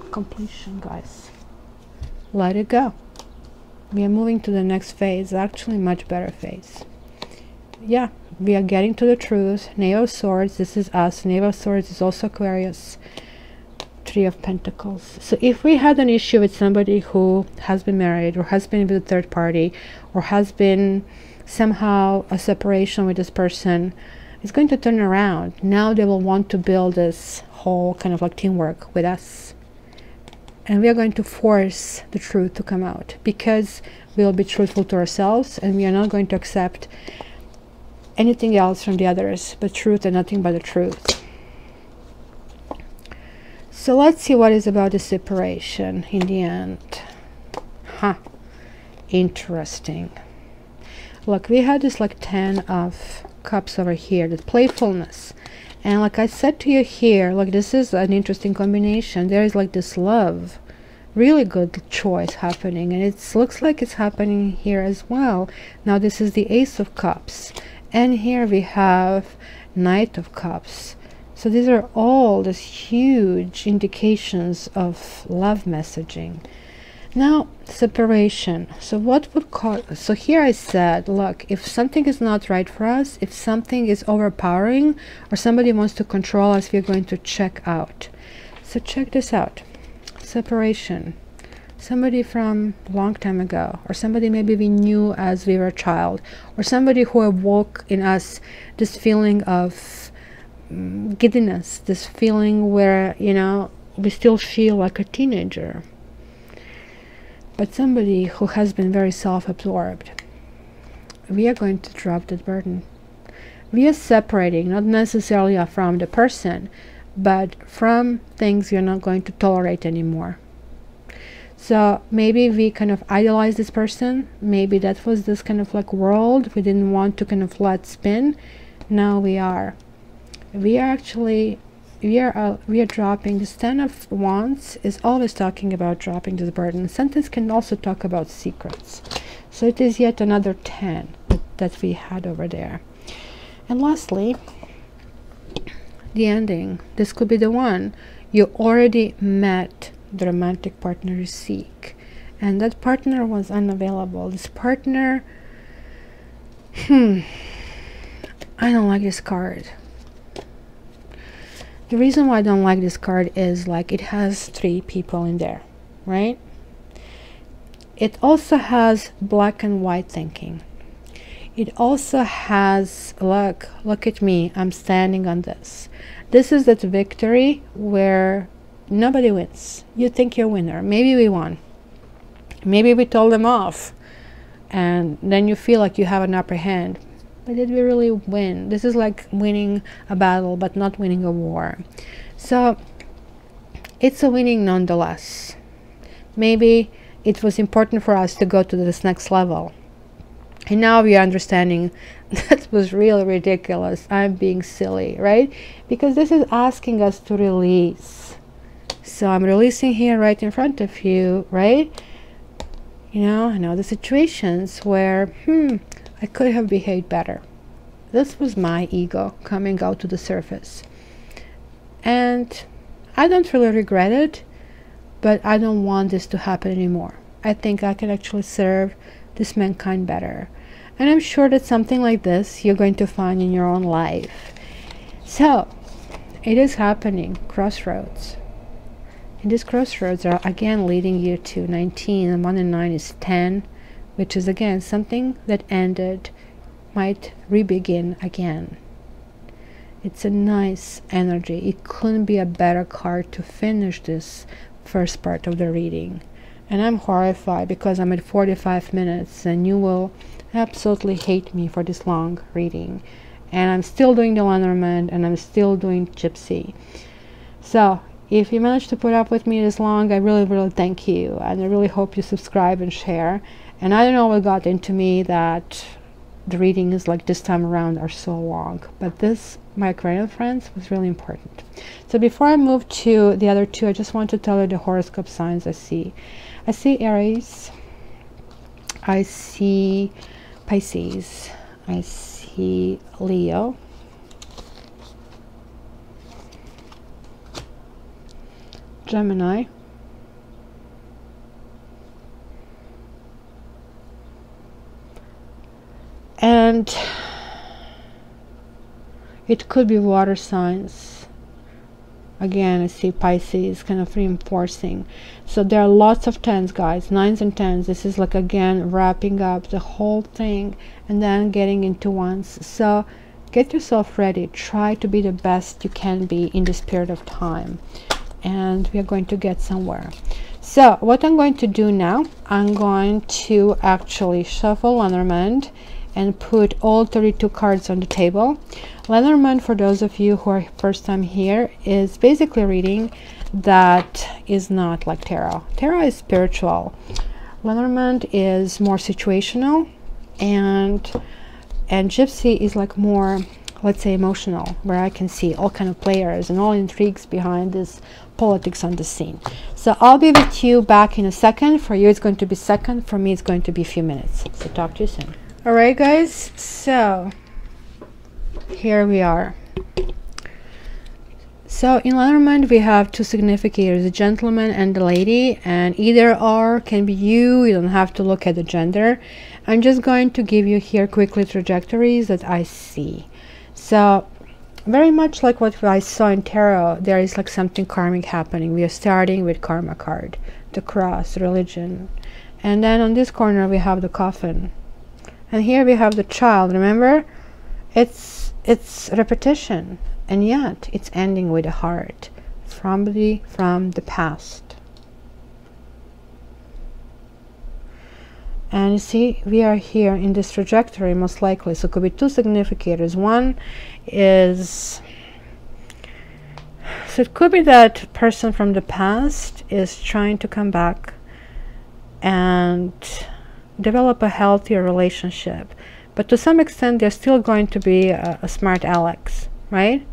Speaker 1: completion, guys. Let it go. We are moving to the next phase, actually much better phase. Yeah, we are getting to the truth. Knave of Swords, this is us. Knave of Swords is also Aquarius. Three of Pentacles. So if we had an issue with somebody who has been married, or has been with a third party, or has been somehow a separation with this person, it's going to turn around. Now they will want to build this whole kind of like teamwork with us. And we are going to force the truth to come out, because we'll be truthful to ourselves, and we are not going to accept anything else from the others but truth, and nothing but the truth. So let's see what is about the separation in the end. Interesting. Look, we had this like 10 of cups over here, the playfulness. And like I said to you here, like this is an interesting combination. There is like this love, really good choice happening, and it looks like it's happening here as well. Now this is the Ace of Cups, and here we have Knight of Cups. So these are all these huge indications of love messaging. Now separation. So what would cause, so here I said, look, if something is not right for us, if something is overpowering, or somebody wants to control us, we're going to check out. So check this out. Separation. Somebody from a long time ago, or somebody maybe we knew as we were a child, or somebody who awoke in us this feeling of giddiness, this feeling where, you know, we still feel like a teenager. But somebody who has been very self-absorbed. We are going to drop that burden. We are separating, not necessarily from the person, but from things you're not going to tolerate anymore. So maybe we kind of idolize this person. Maybe that was this kind of like world we didn't want to kind of let spin. Now we are actually, we are dropping. This 10 of Wands is always talking about dropping this burden. Sentence can also talk about secrets. So it is yet another 10 that we had over there. And lastly, the ending. This could be the one. You already met the romantic partner you seek, and that partner was unavailable. This partner, I don't like this card. The reason why I don't like this card is like it has 3 people in there, right? It also has black and white thinking. It also has, look at me, I'm standing on this. This is that victory where nobody wins. You think you're a winner. Maybe we won. Maybe we told them off. And then you feel like you have an upper hand. But did we really win? This is like winning a battle, but not winning a war. So it's a winning nonetheless. Maybe it was important for us to go to this next level. And now we are understanding that was really ridiculous. I'm being silly, right? Because this is asking us to release. So I'm releasing here right in front of you, right? You know, I know the situations where, I could have behaved better. This was my ego coming out to the surface. And I don't really regret it, but I don't want this to happen anymore. I think I can actually serve this mankind better. And I'm sure that something like this you're going to find in your own life. So it is happening. Crossroads. And these crossroads are again leading you to 19, and 1 and 9 is 10, which is again something that ended might re-begin again. It's a nice energy. It couldn't be a better card to finish this first part of the reading. And I'm horrified because I'm at 45 minutes and you will absolutely hate me for this long reading. And I'm still doing the Lenormand and I'm still doing Gypsy. So if you managed to put up with me this long, I really, really thank you. And I really hope you subscribe and share. And I don't know what got into me that the readings like this time around are so long. But this, my Aquarian friends, was really important. So before I move to the other two, I just want to tell you the horoscope signs I see. I see Aries. I see Pisces. I see Leo. Gemini. And it could be water signs. Again, I see Pisces kind of reinforcing. So there are lots of 10s, guys, 9s and 10s. This is like, again, wrapping up the whole thing and then getting into 1s. So get yourself ready. Try to be the best you can be in this period of time. And we are going to get somewhere. So what I'm going to do now, I'm going to actually shuffle Lenormand and put all 32 cards on the table. Lenormand, for those of you who are first time here, is basically a reading that is not like tarot. Tarot is spiritual. Lenormand is more situational, and Gypsy is like more, let's say, emotional, where I can see all kind of players and all intrigues behind this politics on the scene. So I'll be with you back in a second. For you it's going to be second, for me it's going to be a few minutes. So talk to you soon. All right, guys, so here we are. So in Lenormand we have two significators, the gentleman and the lady, and either or can be you don't have to look at the gender. I'm just going to give you here quickly trajectories that I see. So very much like what I saw in tarot, there is like something karmic happening. We are starting with karma card, the cross, religion, and then on this corner we have the coffin. And here we have the child. Remember, it's repetition, and yet it's ending with a heart from the past. And you see, we are here in this trajectory most likely. So it could be two significators. One is, so it could be that person from the past is trying to come back and develop a healthier relationship, but to some extent they're still going to be a smart Alex, right?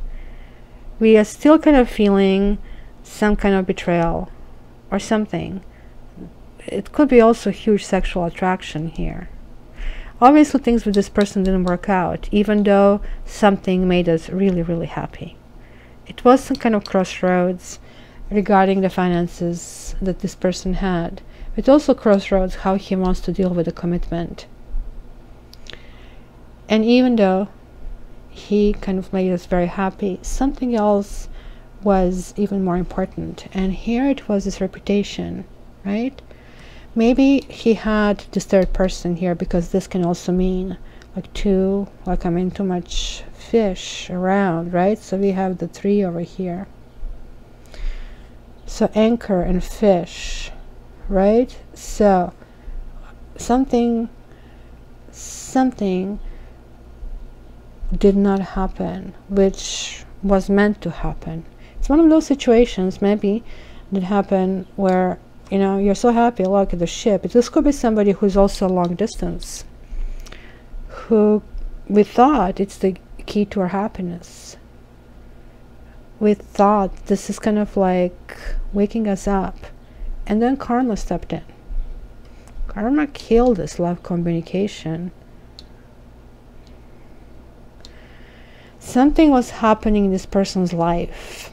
Speaker 1: We are still kind of feeling some kind of betrayal or something. It could be also huge sexual attraction here. Obviously things with this person didn't work out, even though something made us really, really happy. It was some kind of crossroads regarding the finances that this person had. It also crossroads how he wants to deal with the commitment. And even though he kind of made us very happy, something else was even more important. And here it was this reputation, right? Maybe he had this third person here, because this can also mean like two, like I mean too much fish around, right? So we have the 3 over here. So anchor and fish, right? So something did not happen, which was meant to happen. It's one of those situations maybe that happen where, you know, you're so happy, look at the ship. This could be somebody who's also long distance, who we thought it's the key to our happiness. We thought this is kind of like waking us up, and then karma stepped in. Karma killed this love communication. Something was happening in this person's life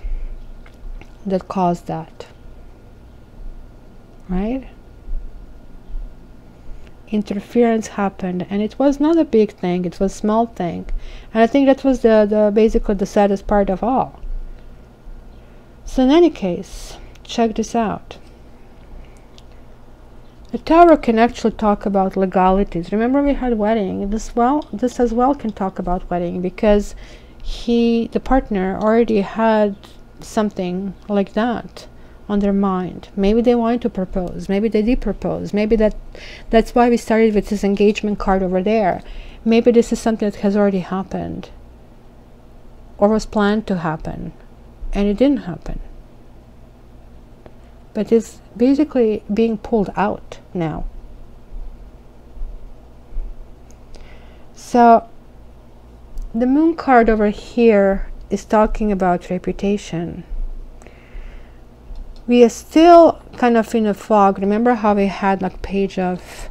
Speaker 1: that caused that, right? Interference happened, and it was not a big thing, it was a small thing, and I think that was the basically the saddest part of all. So in any case, check this out. The Tarot can actually talk about legalities. Remember we had wedding. This as well can talk about wedding, because the partner already had something like that on their mind. Maybe they wanted to propose, maybe they did propose, maybe that's why we started with this engagement card over there. Maybe this is something that has already happened or was planned to happen and it didn't happen, but it's basically being pulled out now. So the Moon card over here is talking about reputation. We are still kind of in a fog. Remember how we had like Page of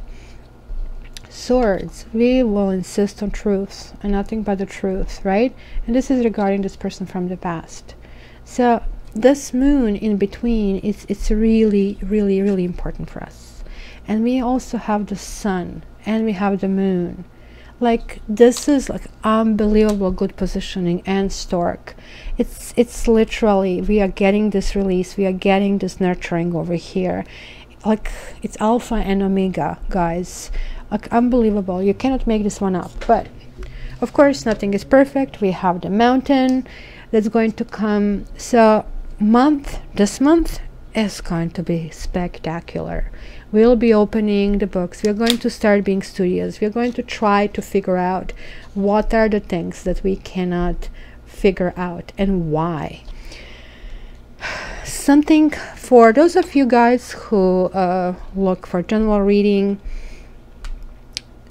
Speaker 1: Swords? We will insist on truth and nothing but the truth, right? And this is regarding this person from the past. So this moon in between, it's really, really, really important for us. And we also have the sun and we have the moon. Like this is like unbelievable good positioning and stork. It's literally, we are getting this release, we are getting this nurturing over here. Like it's alpha and omega, guys. Like unbelievable. You cannot make this one up. But of course nothing is perfect. We have the mountain that's going to come. So this month is going to be spectacular. We'll be opening the books. We're going to start being studious. We're going to try to figure out what are the things that we cannot figure out and why. Something for those of you guys who look for general reading,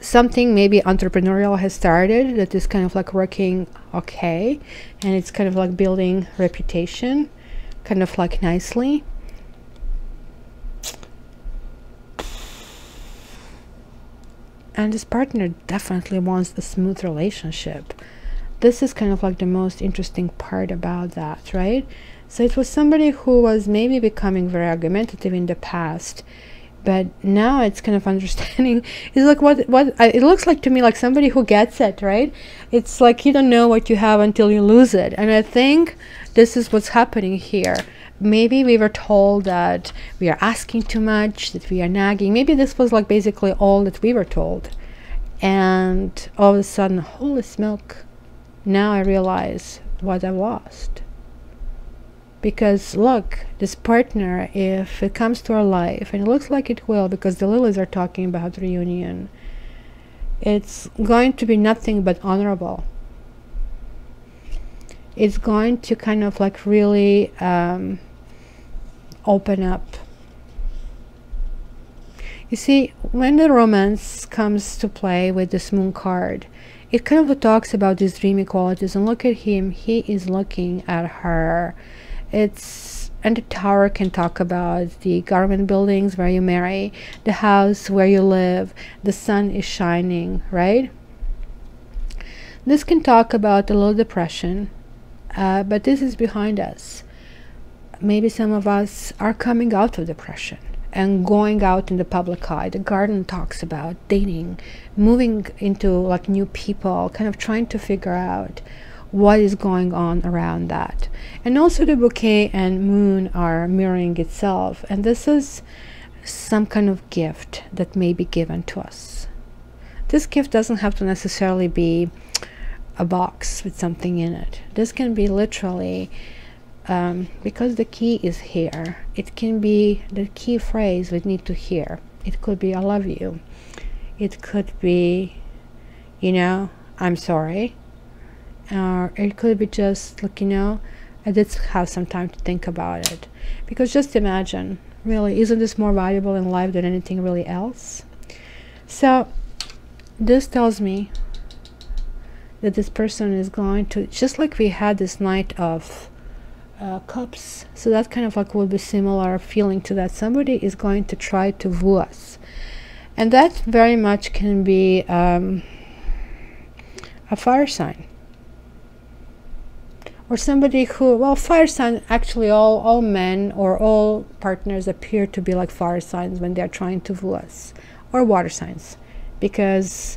Speaker 1: something maybe entrepreneurial has started that is kind of like working okay, and it's kind of like building reputation kind of like nicely. And this partner definitely wants a smooth relationship. This is kind of like the most interesting part about that, right? So it was somebody who was maybe becoming very argumentative in the past, but now it's kind of understanding. It's like what it looks like to me, like somebody who gets it, right? It's like you don't know what you have until you lose it. And I think this is what's happening here. Maybe we were told that we are asking too much, that we are nagging. Maybe this was like basically all that we were told. And all of a sudden, holy smoke, now I realize what I lost. Because look, this partner, if it comes to our life, and it looks like it will, because the lilies are talking about reunion, it's going to be nothing but honorable. It's going to kind of like really open up. You see, when the romance comes to play with this moon card, it kind of talks about these dreamy qualities. And look at him, he is looking at her. And the tower can talk about the government buildings where you marry, the house where you live, the sun is shining, right? This can talk about a little depression, but this is behind us. Maybe some of us are coming out of depression and going out in the public eye. The garden talks about dating, moving into like new people, kind of trying to figure out what is going on around that. And also the bouquet and moon are mirroring itself, and this is some kind of gift that may be given to us. This gift doesn't have to necessarily be a box with something in it. This can be literally, because the key is here, it can be the key phrase we need to hear. It could be I love you. It could be, you know, I'm sorry. Or it could be just like, you know, I did have some time to think about it. Because just imagine, really, isn't this more valuable in life than anything really else? So this tells me that this person is going to, just like we had this Knight of Cups, so that kind of like would be similar feeling to that. Somebody is going to try to woo us, and that very much can be a fire sign, or somebody who, well, fire sign, actually all men or all partners appear to be like fire signs when they're trying to woo us, or water signs, because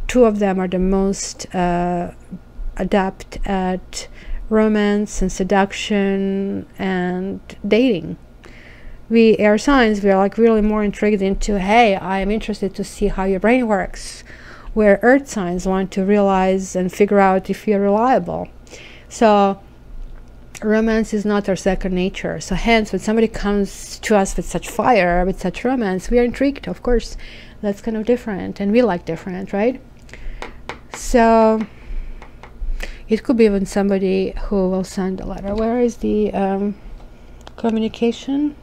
Speaker 1: two of them are the most adept at romance and seduction and dating. We air signs, we are like really more intrigued into, hey, I am interested to see how your brain works, where earth signs want to realize and figure out if you're reliable. So romance is not our second nature. So hence, when somebody comes to us with such fire, with such romance, we are intrigued, of course. That's kind of different, and we like different, right? So it could be even somebody who will send a letter. Where is the communication?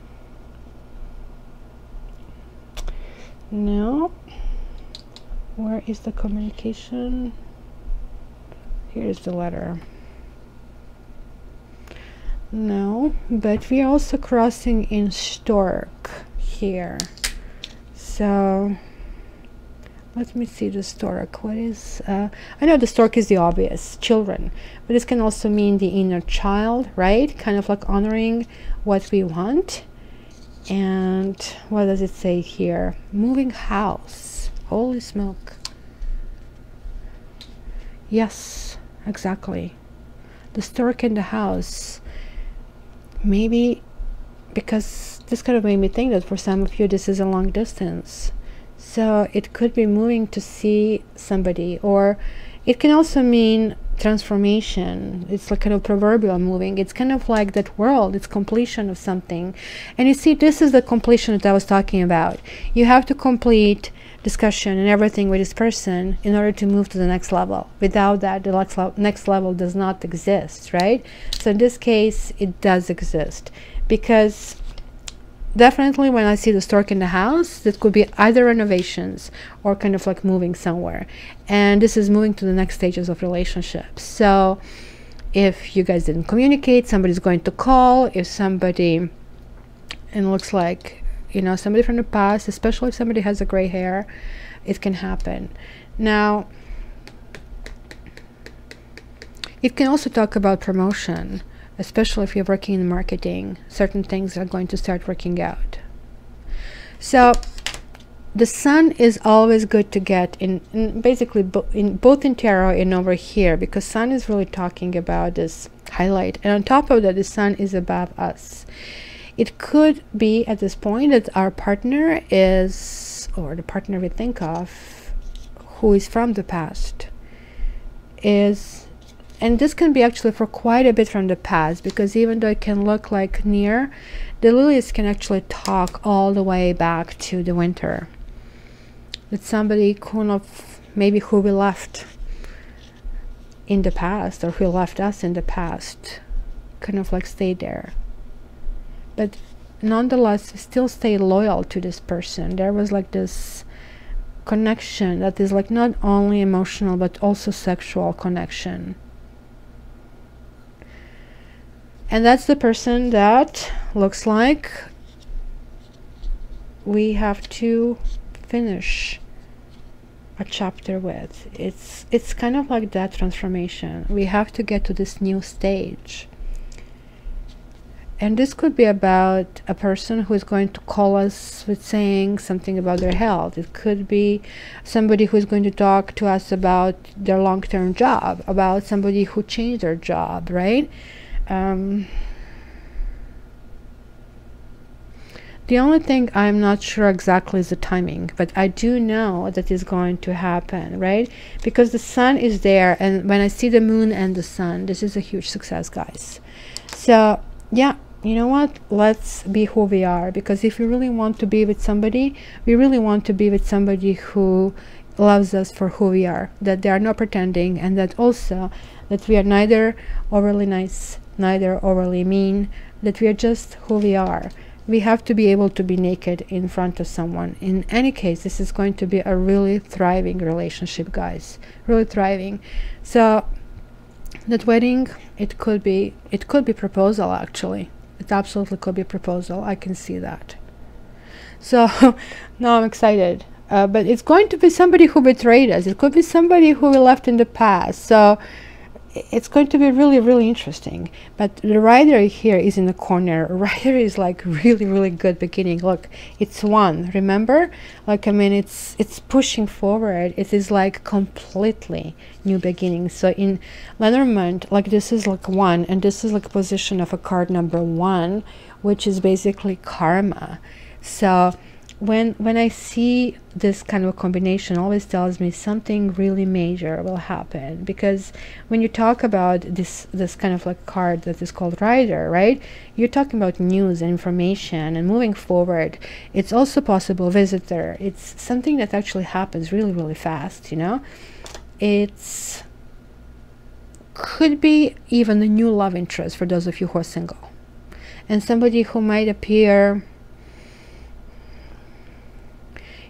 Speaker 1: No. Where is the communication? Here's the letter. No, but we are also crossing in stork here. So let me see the stork. What is, I know the stork is the obvious, children, but this can also mean the inner child, right? Kind of like honoring what we want. And what does it say here? Moving house. Holy smoke. Yes, exactly. The stork in the house. Maybe because this kind of made me think that for some of you this is a long distance. So it could be moving to see somebody, or it can also mean transformation. It's like kind of proverbial moving. It's kind of like that world, it's completion of something. And you see, this is the completion that I was talking about. You have to complete discussion and everything with this person in order to move to the next level. Without that, the next level does not exist, right? So in this case, it does exist, because definitely when I see the stork in the house, that could be either renovations or kind of like moving somewhere. And this is moving to the next stages of relationships. So if you guys didn't communicate, somebody's going to call. If somebody, and it looks like, you know, somebody from the past, especially if somebody has a gray hair, it can happen. Now, it can also talk about promotion. Especially if you're working in marketing, certain things are going to start working out. So the sun is always good to get in basically both in tarot and over here, because sun is really talking about this highlight, and on top of that, the sun is above us. It could be at this point that our partner is, or the partner we think of, who is from the past, is, and this can be actually for quite a bit from the past, because even though it can look like near, the lilies can actually talk all the way back to the winter. It's somebody kind of maybe who we left in the past, or who left us in the past, kind of like stayed there. But nonetheless, we still stay loyal to this person. There was like this connection that is like not only emotional, but also sexual connection. And that's the person that looks like we have to finish a chapter with. It's kind of like that transformation. We have to get to this new stage. And this could be about a person who is going to call us with saying something about their health. It could be somebody who is going to talk to us about their long-term job, about somebody who changed their job, right? The only thing I'm not sure exactly is the timing, but I do know that is going to happen, right? Because the sun is there, and when I see the moon and the sun, this is a huge success, guys. So yeah, you know what, let's be who we are, because if we really want to be with somebody, we really want to be with somebody who loves us for who we are, that they are not pretending, and that also that we are neither overly nice, neither overly mean, that we are just who we are. We have to be able to be naked in front of someone. In any case, this is going to be a really thriving relationship, guys, really thriving. So that wedding, it could be proposal. Actually, it absolutely could be proposal. I can see that. So now I'm excited, but it's going to be somebody who betrayed us. It could be somebody who we left in the past. So it's going to be really, really interesting. But the rider here is in the corner. Rider is like really, really good beginning. Look, it's one, remember? Like, I mean, it's pushing forward. It is like completely new beginning. So in Lenormand, like, this is like one, and this is like a position of a card number one, which is basically karma. So when I see this kind of a combination, always tells me something really major will happen. Because when you talk about this kind of like card that is called rider, right, you're talking about news and information and moving forward. It's also possible visitor. It's something that actually happens really, really fast, you know. It's could be even a new love interest for those of you who are single, and somebody who might appear.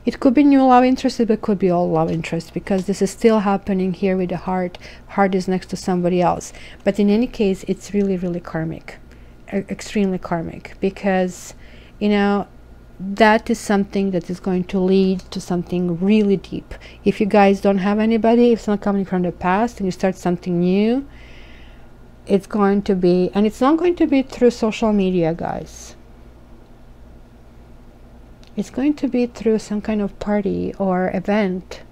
Speaker 1: It could be new love interest, but it could be all love interest, because this is still happening here with the heart. Heart is next to somebody else. But in any case, it's really, really karmic, extremely karmic, because, you know, that is something that is going to lead to something really deep. If you guys don't have anybody, if it's not coming from the past and you start something new, it's going to be, and it's not going to be through social media, guys. It's going to be through some kind of party or event.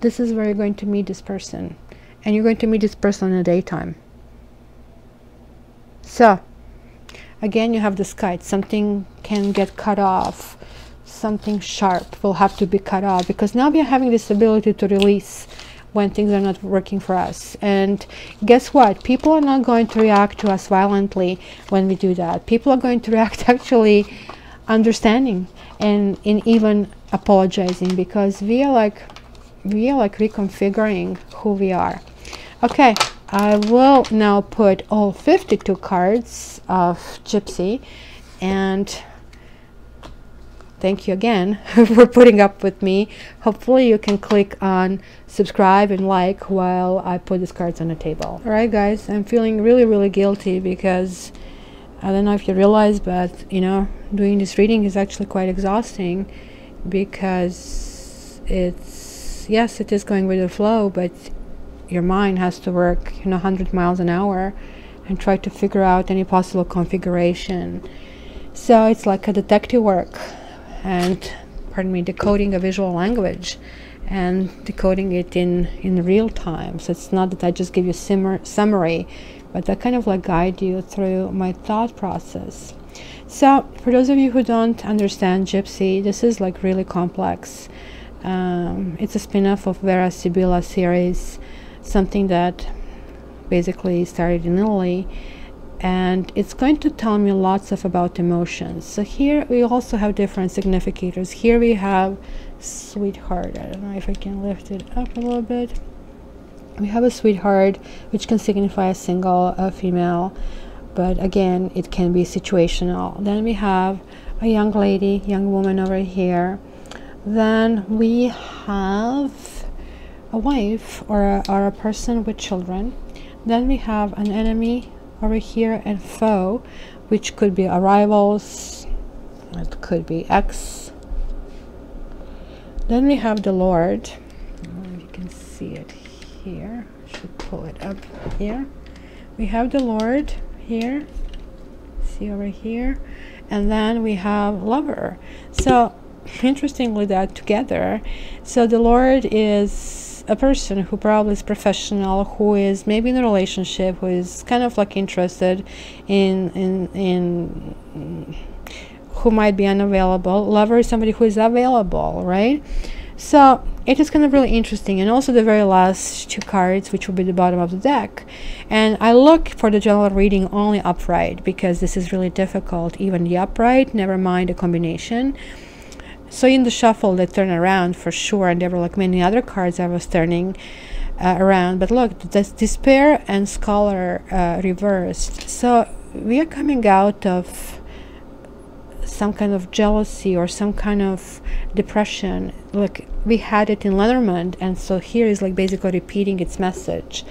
Speaker 1: This is where you're going to meet this person. And you're going to meet this person in the daytime. So, again, you have the sky. Something can get cut off. Something sharp will have to be cut off. Because now we are having this ability to release when things are not working for us. And guess what? People are not going to react to us violently when we do that. People are going to react actually understanding and even apologizing, because we are like reconfiguring who we are. Okay, I will now put all 52 cards of Gypsy, and thank you again for putting up with me. Hopefully you can click on subscribe and like while I put these cards on the table. All right, guys, I'm feeling really, really guilty, because I don't know if you realize, but you know, doing this reading is actually quite exhausting, because it's, yes, it is going with the flow, but your mind has to work, you know, 100 miles an hour and try to figure out any possible configuration. So it's like a detective work, and pardon me, decoding a visual language and decoding it in real time. So it's not that I just give you summary, but I kind of like guide you through my thought process. So for those of you who don't understand Gypsy, this is like really complex. It's a spin-off of Vera Sibilla series, something that basically started in Italy, and it's going to tell me lots of about emotions. So here we also have different significators. Here we have sweetheart. I don't know if I can lift it up a little bit. We have a sweetheart, which can signify a single, a female, but again, it can be situational. Then we have a young lady, young woman over here. Then we have a wife or a person with children. Then we have an enemy over here and foe, which could be rivals, it could be ex. Then we have the Lord. I don't know if you can see it here. I should pull it up here. We have the Lord here, see over here, and then we have lover. So interestingly, that together, so the Lord is a person who probably is professional, who is maybe in a relationship, who is kind of like interested in who might be unavailable. Lover is somebody who is available, right? So it is kind of really interesting. And also the very last two cards, which will be the bottom of the deck. And I look for the general reading only upright, because this is really difficult. Even the upright, never mind the combination. So in the shuffle, they turn around for sure. And there were like many other cards I was turning around. But look, this despair and scholar reversed. So we are coming out of some kind of jealousy or some kind of depression. Like we had it in Lenormand, and so here is like basically repeating its message.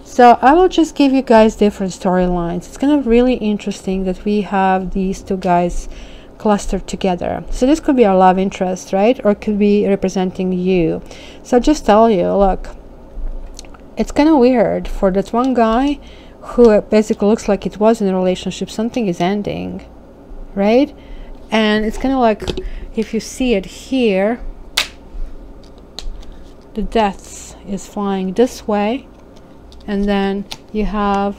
Speaker 1: So I will just give you guys different storylines. It's kind of really interesting that we have these two guys clustered together. So this could be our love interest, right? Or it could be representing you. So just tell you, look, it's kind of weird for that one guy who basically looks like it was in a relationship. Something is ending, right? And it's kind of like, if you see it here, the death is flying this way, and then you have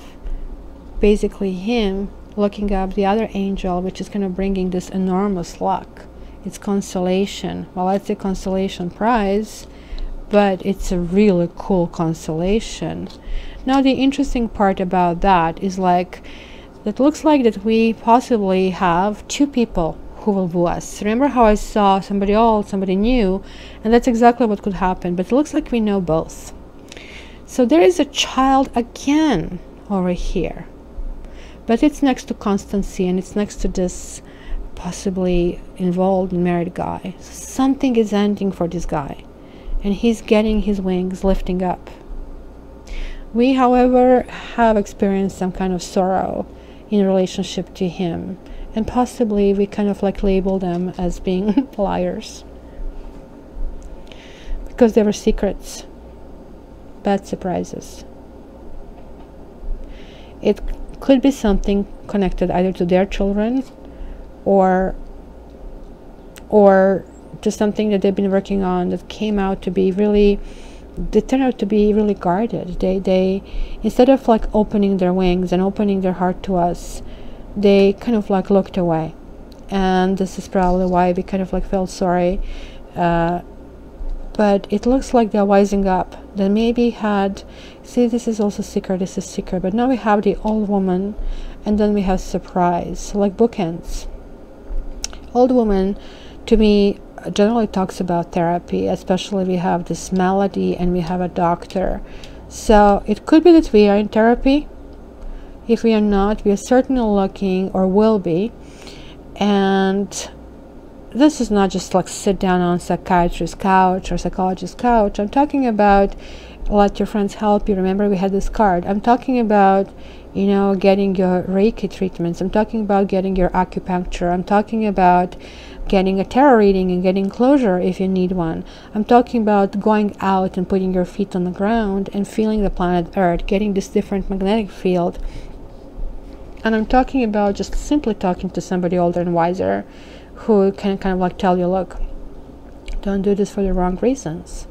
Speaker 1: basically him looking up the other angel, which is kind of bringing this enormous luck. It's consolation. Well, it's a consolation prize, but it's a really cool consolation. Now the interesting part about that is like, it looks like that we possibly have two people who will woo us. Remember how I saw somebody old, somebody new, and that's exactly what could happen. But it looks like we know both. So there is a child again over here, but it's next to constancy, and it's next to this possibly involved married guy. Something is ending for this guy, and he's getting his wings lifting up. We, however, have experienced some kind of sorrow in relationship to him, and possibly we kind of like label them as being liars, because there were secrets, bad surprises. It could be something connected either to their children or to something that they've been working on that came out to be really, they turned out to be really guarded. They instead of like opening their wings and opening their heart to us, they kind of like looked away. And this is probably why we kind of like felt sorry. But it looks like they're wising up. They maybe had, see, this is also secret, this is secret, but now we have the old woman, and then we have surprise, like bookends. Old woman to me generally talks about therapy, especially we have this melody and we have a doctor. So it could be that we are in therapy. If we are not, we are certainly looking, or will be. And this is not just like sit down on psychiatrist's couch or psychologist's couch. I'm talking about let your friends help you. Remember we had this card. I'm talking about, you know, getting your Reiki treatments. I'm talking about getting your acupuncture. I'm talking about getting a tarot reading and getting closure if you need one. I'm talking about going out and putting your feet on the ground and feeling the planet Earth, getting this different magnetic field. And I'm talking about just simply talking to somebody older and wiser who can kind of like tell you, look, don't do this for the wrong reasons.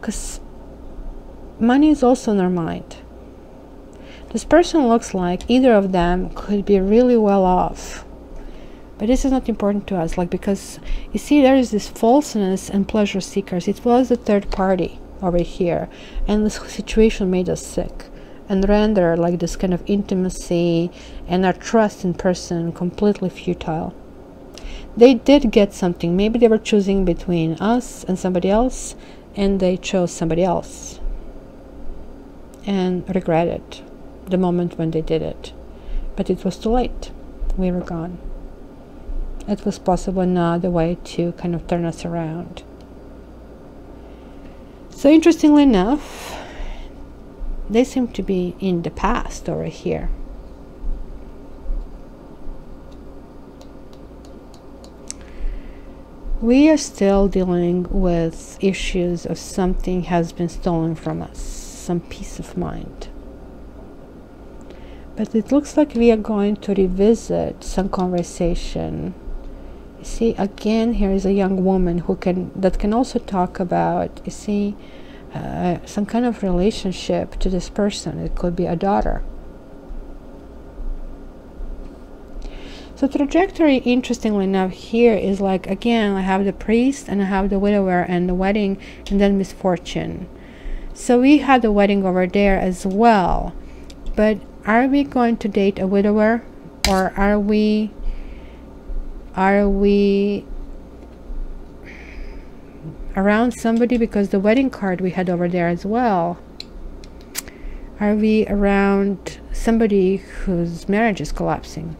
Speaker 1: Because money is also in their mind. This person looks like either of them could be really well off. But this is not important to us, like, because you see there is this falseness and pleasure seekers. It was the third party over here, and this situation made us sick and render like this kind of intimacy and our trust in person completely futile. They did get something. Maybe they were choosing between us and somebody else, and they chose somebody else and regretted the moment when they did it. But it was too late. We were gone. It was possibly not the way to kind of turn us around. So interestingly enough, they seem to be in the past over here. We are still dealing with issues of something has been stolen from us, some peace of mind. But it looks like we are going to revisit some conversation. You see, again, here is a young woman who can also talk about, you see, some kind of relationship to this person. It could be a daughter. So trajectory, interestingly enough, here is like, again, I have the priest and I have the widower and the wedding and then misfortune. So we had the wedding over there as well. But are we going to date a widower, or are we around somebody? Because the wedding card we had over there as well. Are we around somebody whose marriage is collapsing?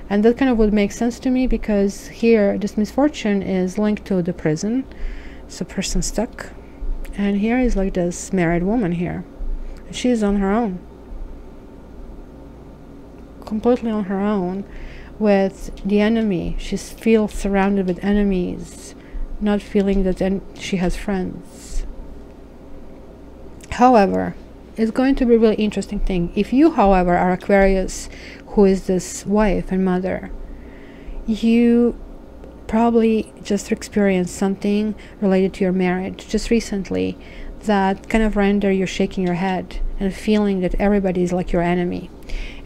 Speaker 1: And that kind of would make sense to me, because here this misfortune is linked to the prison, so person stuck. And here is like this married woman here. She's on her own, completely on her own, with the enemy. She feels surrounded with enemies, not feeling that she has friends. However, it's going to be a really interesting thing. If you, however, are Aquarius, who is this wife and mother, you probably just experienced something related to your marriage just recently that kind of render you shaking your head and feeling that everybody is like your enemy.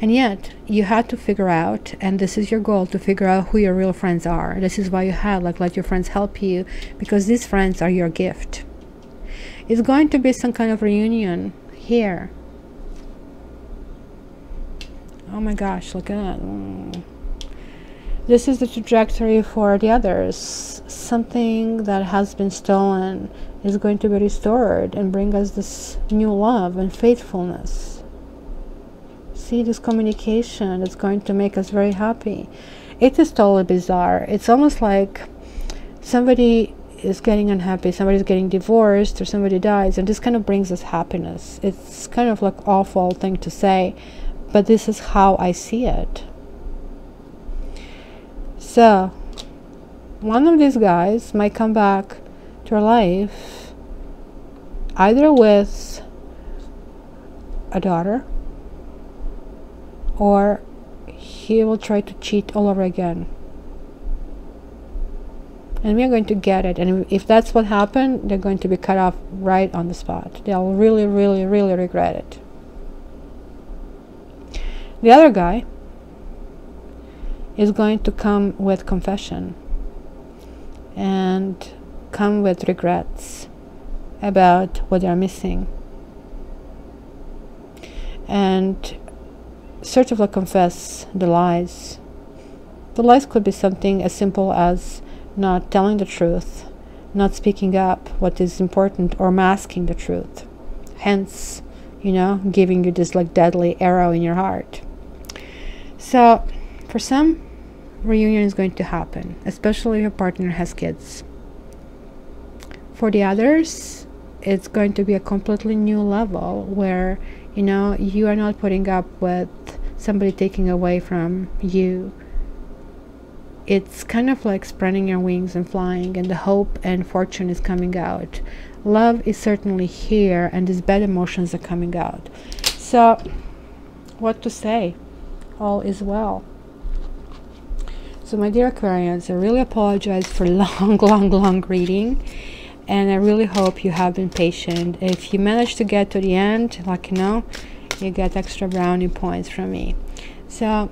Speaker 1: And yet you had to figure out, and this is your goal, to figure out who your real friends are. This is why you had like let your friends help you, because these friends are your gift. It's going to be some kind of reunion here. Oh my gosh, look at that. This is the trajectory for the others. Something that has been stolen is going to be restored and bring us this new love and faithfulness. See this communication that's going to make us very happy. It is totally bizarre. It's almost like somebody is getting unhappy, somebody's getting divorced, or somebody dies, and this kind of brings us happiness. It's kind of like awful thing to say, but this is how I see it. So one of these guys might come back to your life either with a daughter, or he will try to cheat all over again. And we are going to get it. And if that's what happened, they're going to be cut off right on the spot. They'll really, really, really regret it. The other guy is going to come with confession and come with regrets about what they're missing, and sort of like confess the lies. The lies could be something as simple as not telling the truth, not speaking up what is important, or masking the truth, hence, you know, giving you this like deadly arrow in your heart. So for some, reunion is going to happen, especially if your partner has kids. For the others, it's going to be a completely new level where, you know, you are not putting up with somebody taking away from you. It's kind of like spreading your wings and flying, and the hope and fortune is coming out. Love is certainly here, and these bad emotions are coming out. So what to say? All is well. So my dear Aquarians, I really apologize for long reading, and I really hope you have been patient. If you managed to get to the end, like, you know, you get extra brownie points from me. So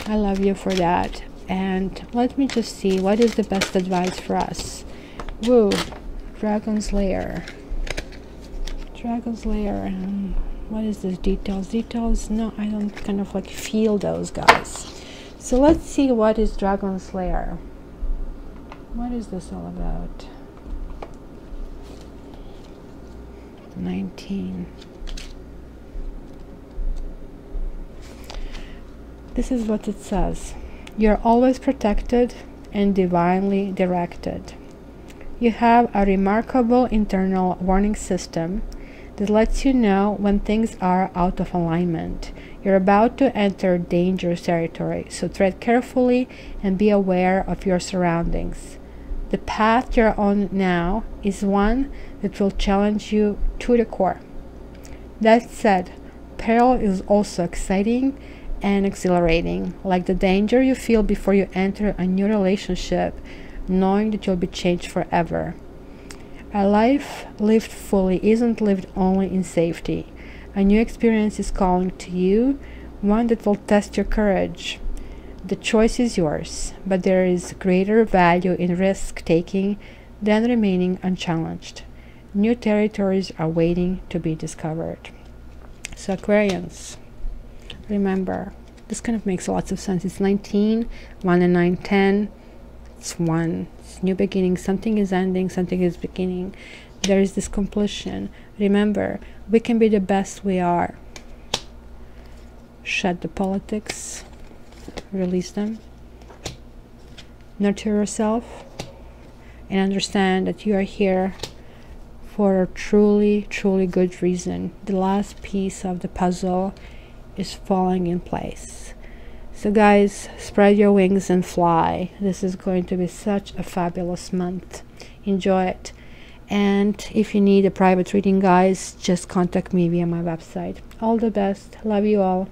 Speaker 1: I love you for that. And let me just see, what is the best advice for us? Woo, Dragon's Lair. Dragon's Lair. What is this? Details? No, I don't kind of like feel those guys. So let's see, what is Dragon's Lair? What is this all about? 19. This is what it says. You're always protected and divinely directed. You have a remarkable internal warning system that lets you know when things are out of alignment. You're about to enter dangerous territory, so tread carefully and be aware of your surroundings. The path you're on now is one that will challenge you to the core. That said, peril is also exciting and exhilarating, like the danger you feel before you enter a new relationship, knowing that you'll be changed forever. A life lived fully isn't lived only in safety. A new experience is calling to you, one that will test your courage. The choice is yours, but there is greater value in risk taking than remaining unchallenged. New territories are waiting to be discovered. So Aquarians, remember, this kind of makes lots of sense. It's 19, 1 and 9, 10. It's 1. It's new beginning. Something is ending, something is beginning. There is this completion. Remember, we can be the best we are. Shed the politics. Release them. Nurture yourself. And understand that you are here for a truly, truly good reason. The last piece of the puzzle is falling in place. So guys, spread your wings and fly. This is going to be such a fabulous month. Enjoy it. And if you need a private reading, guys, just contact me via my website. All the best. Love you all.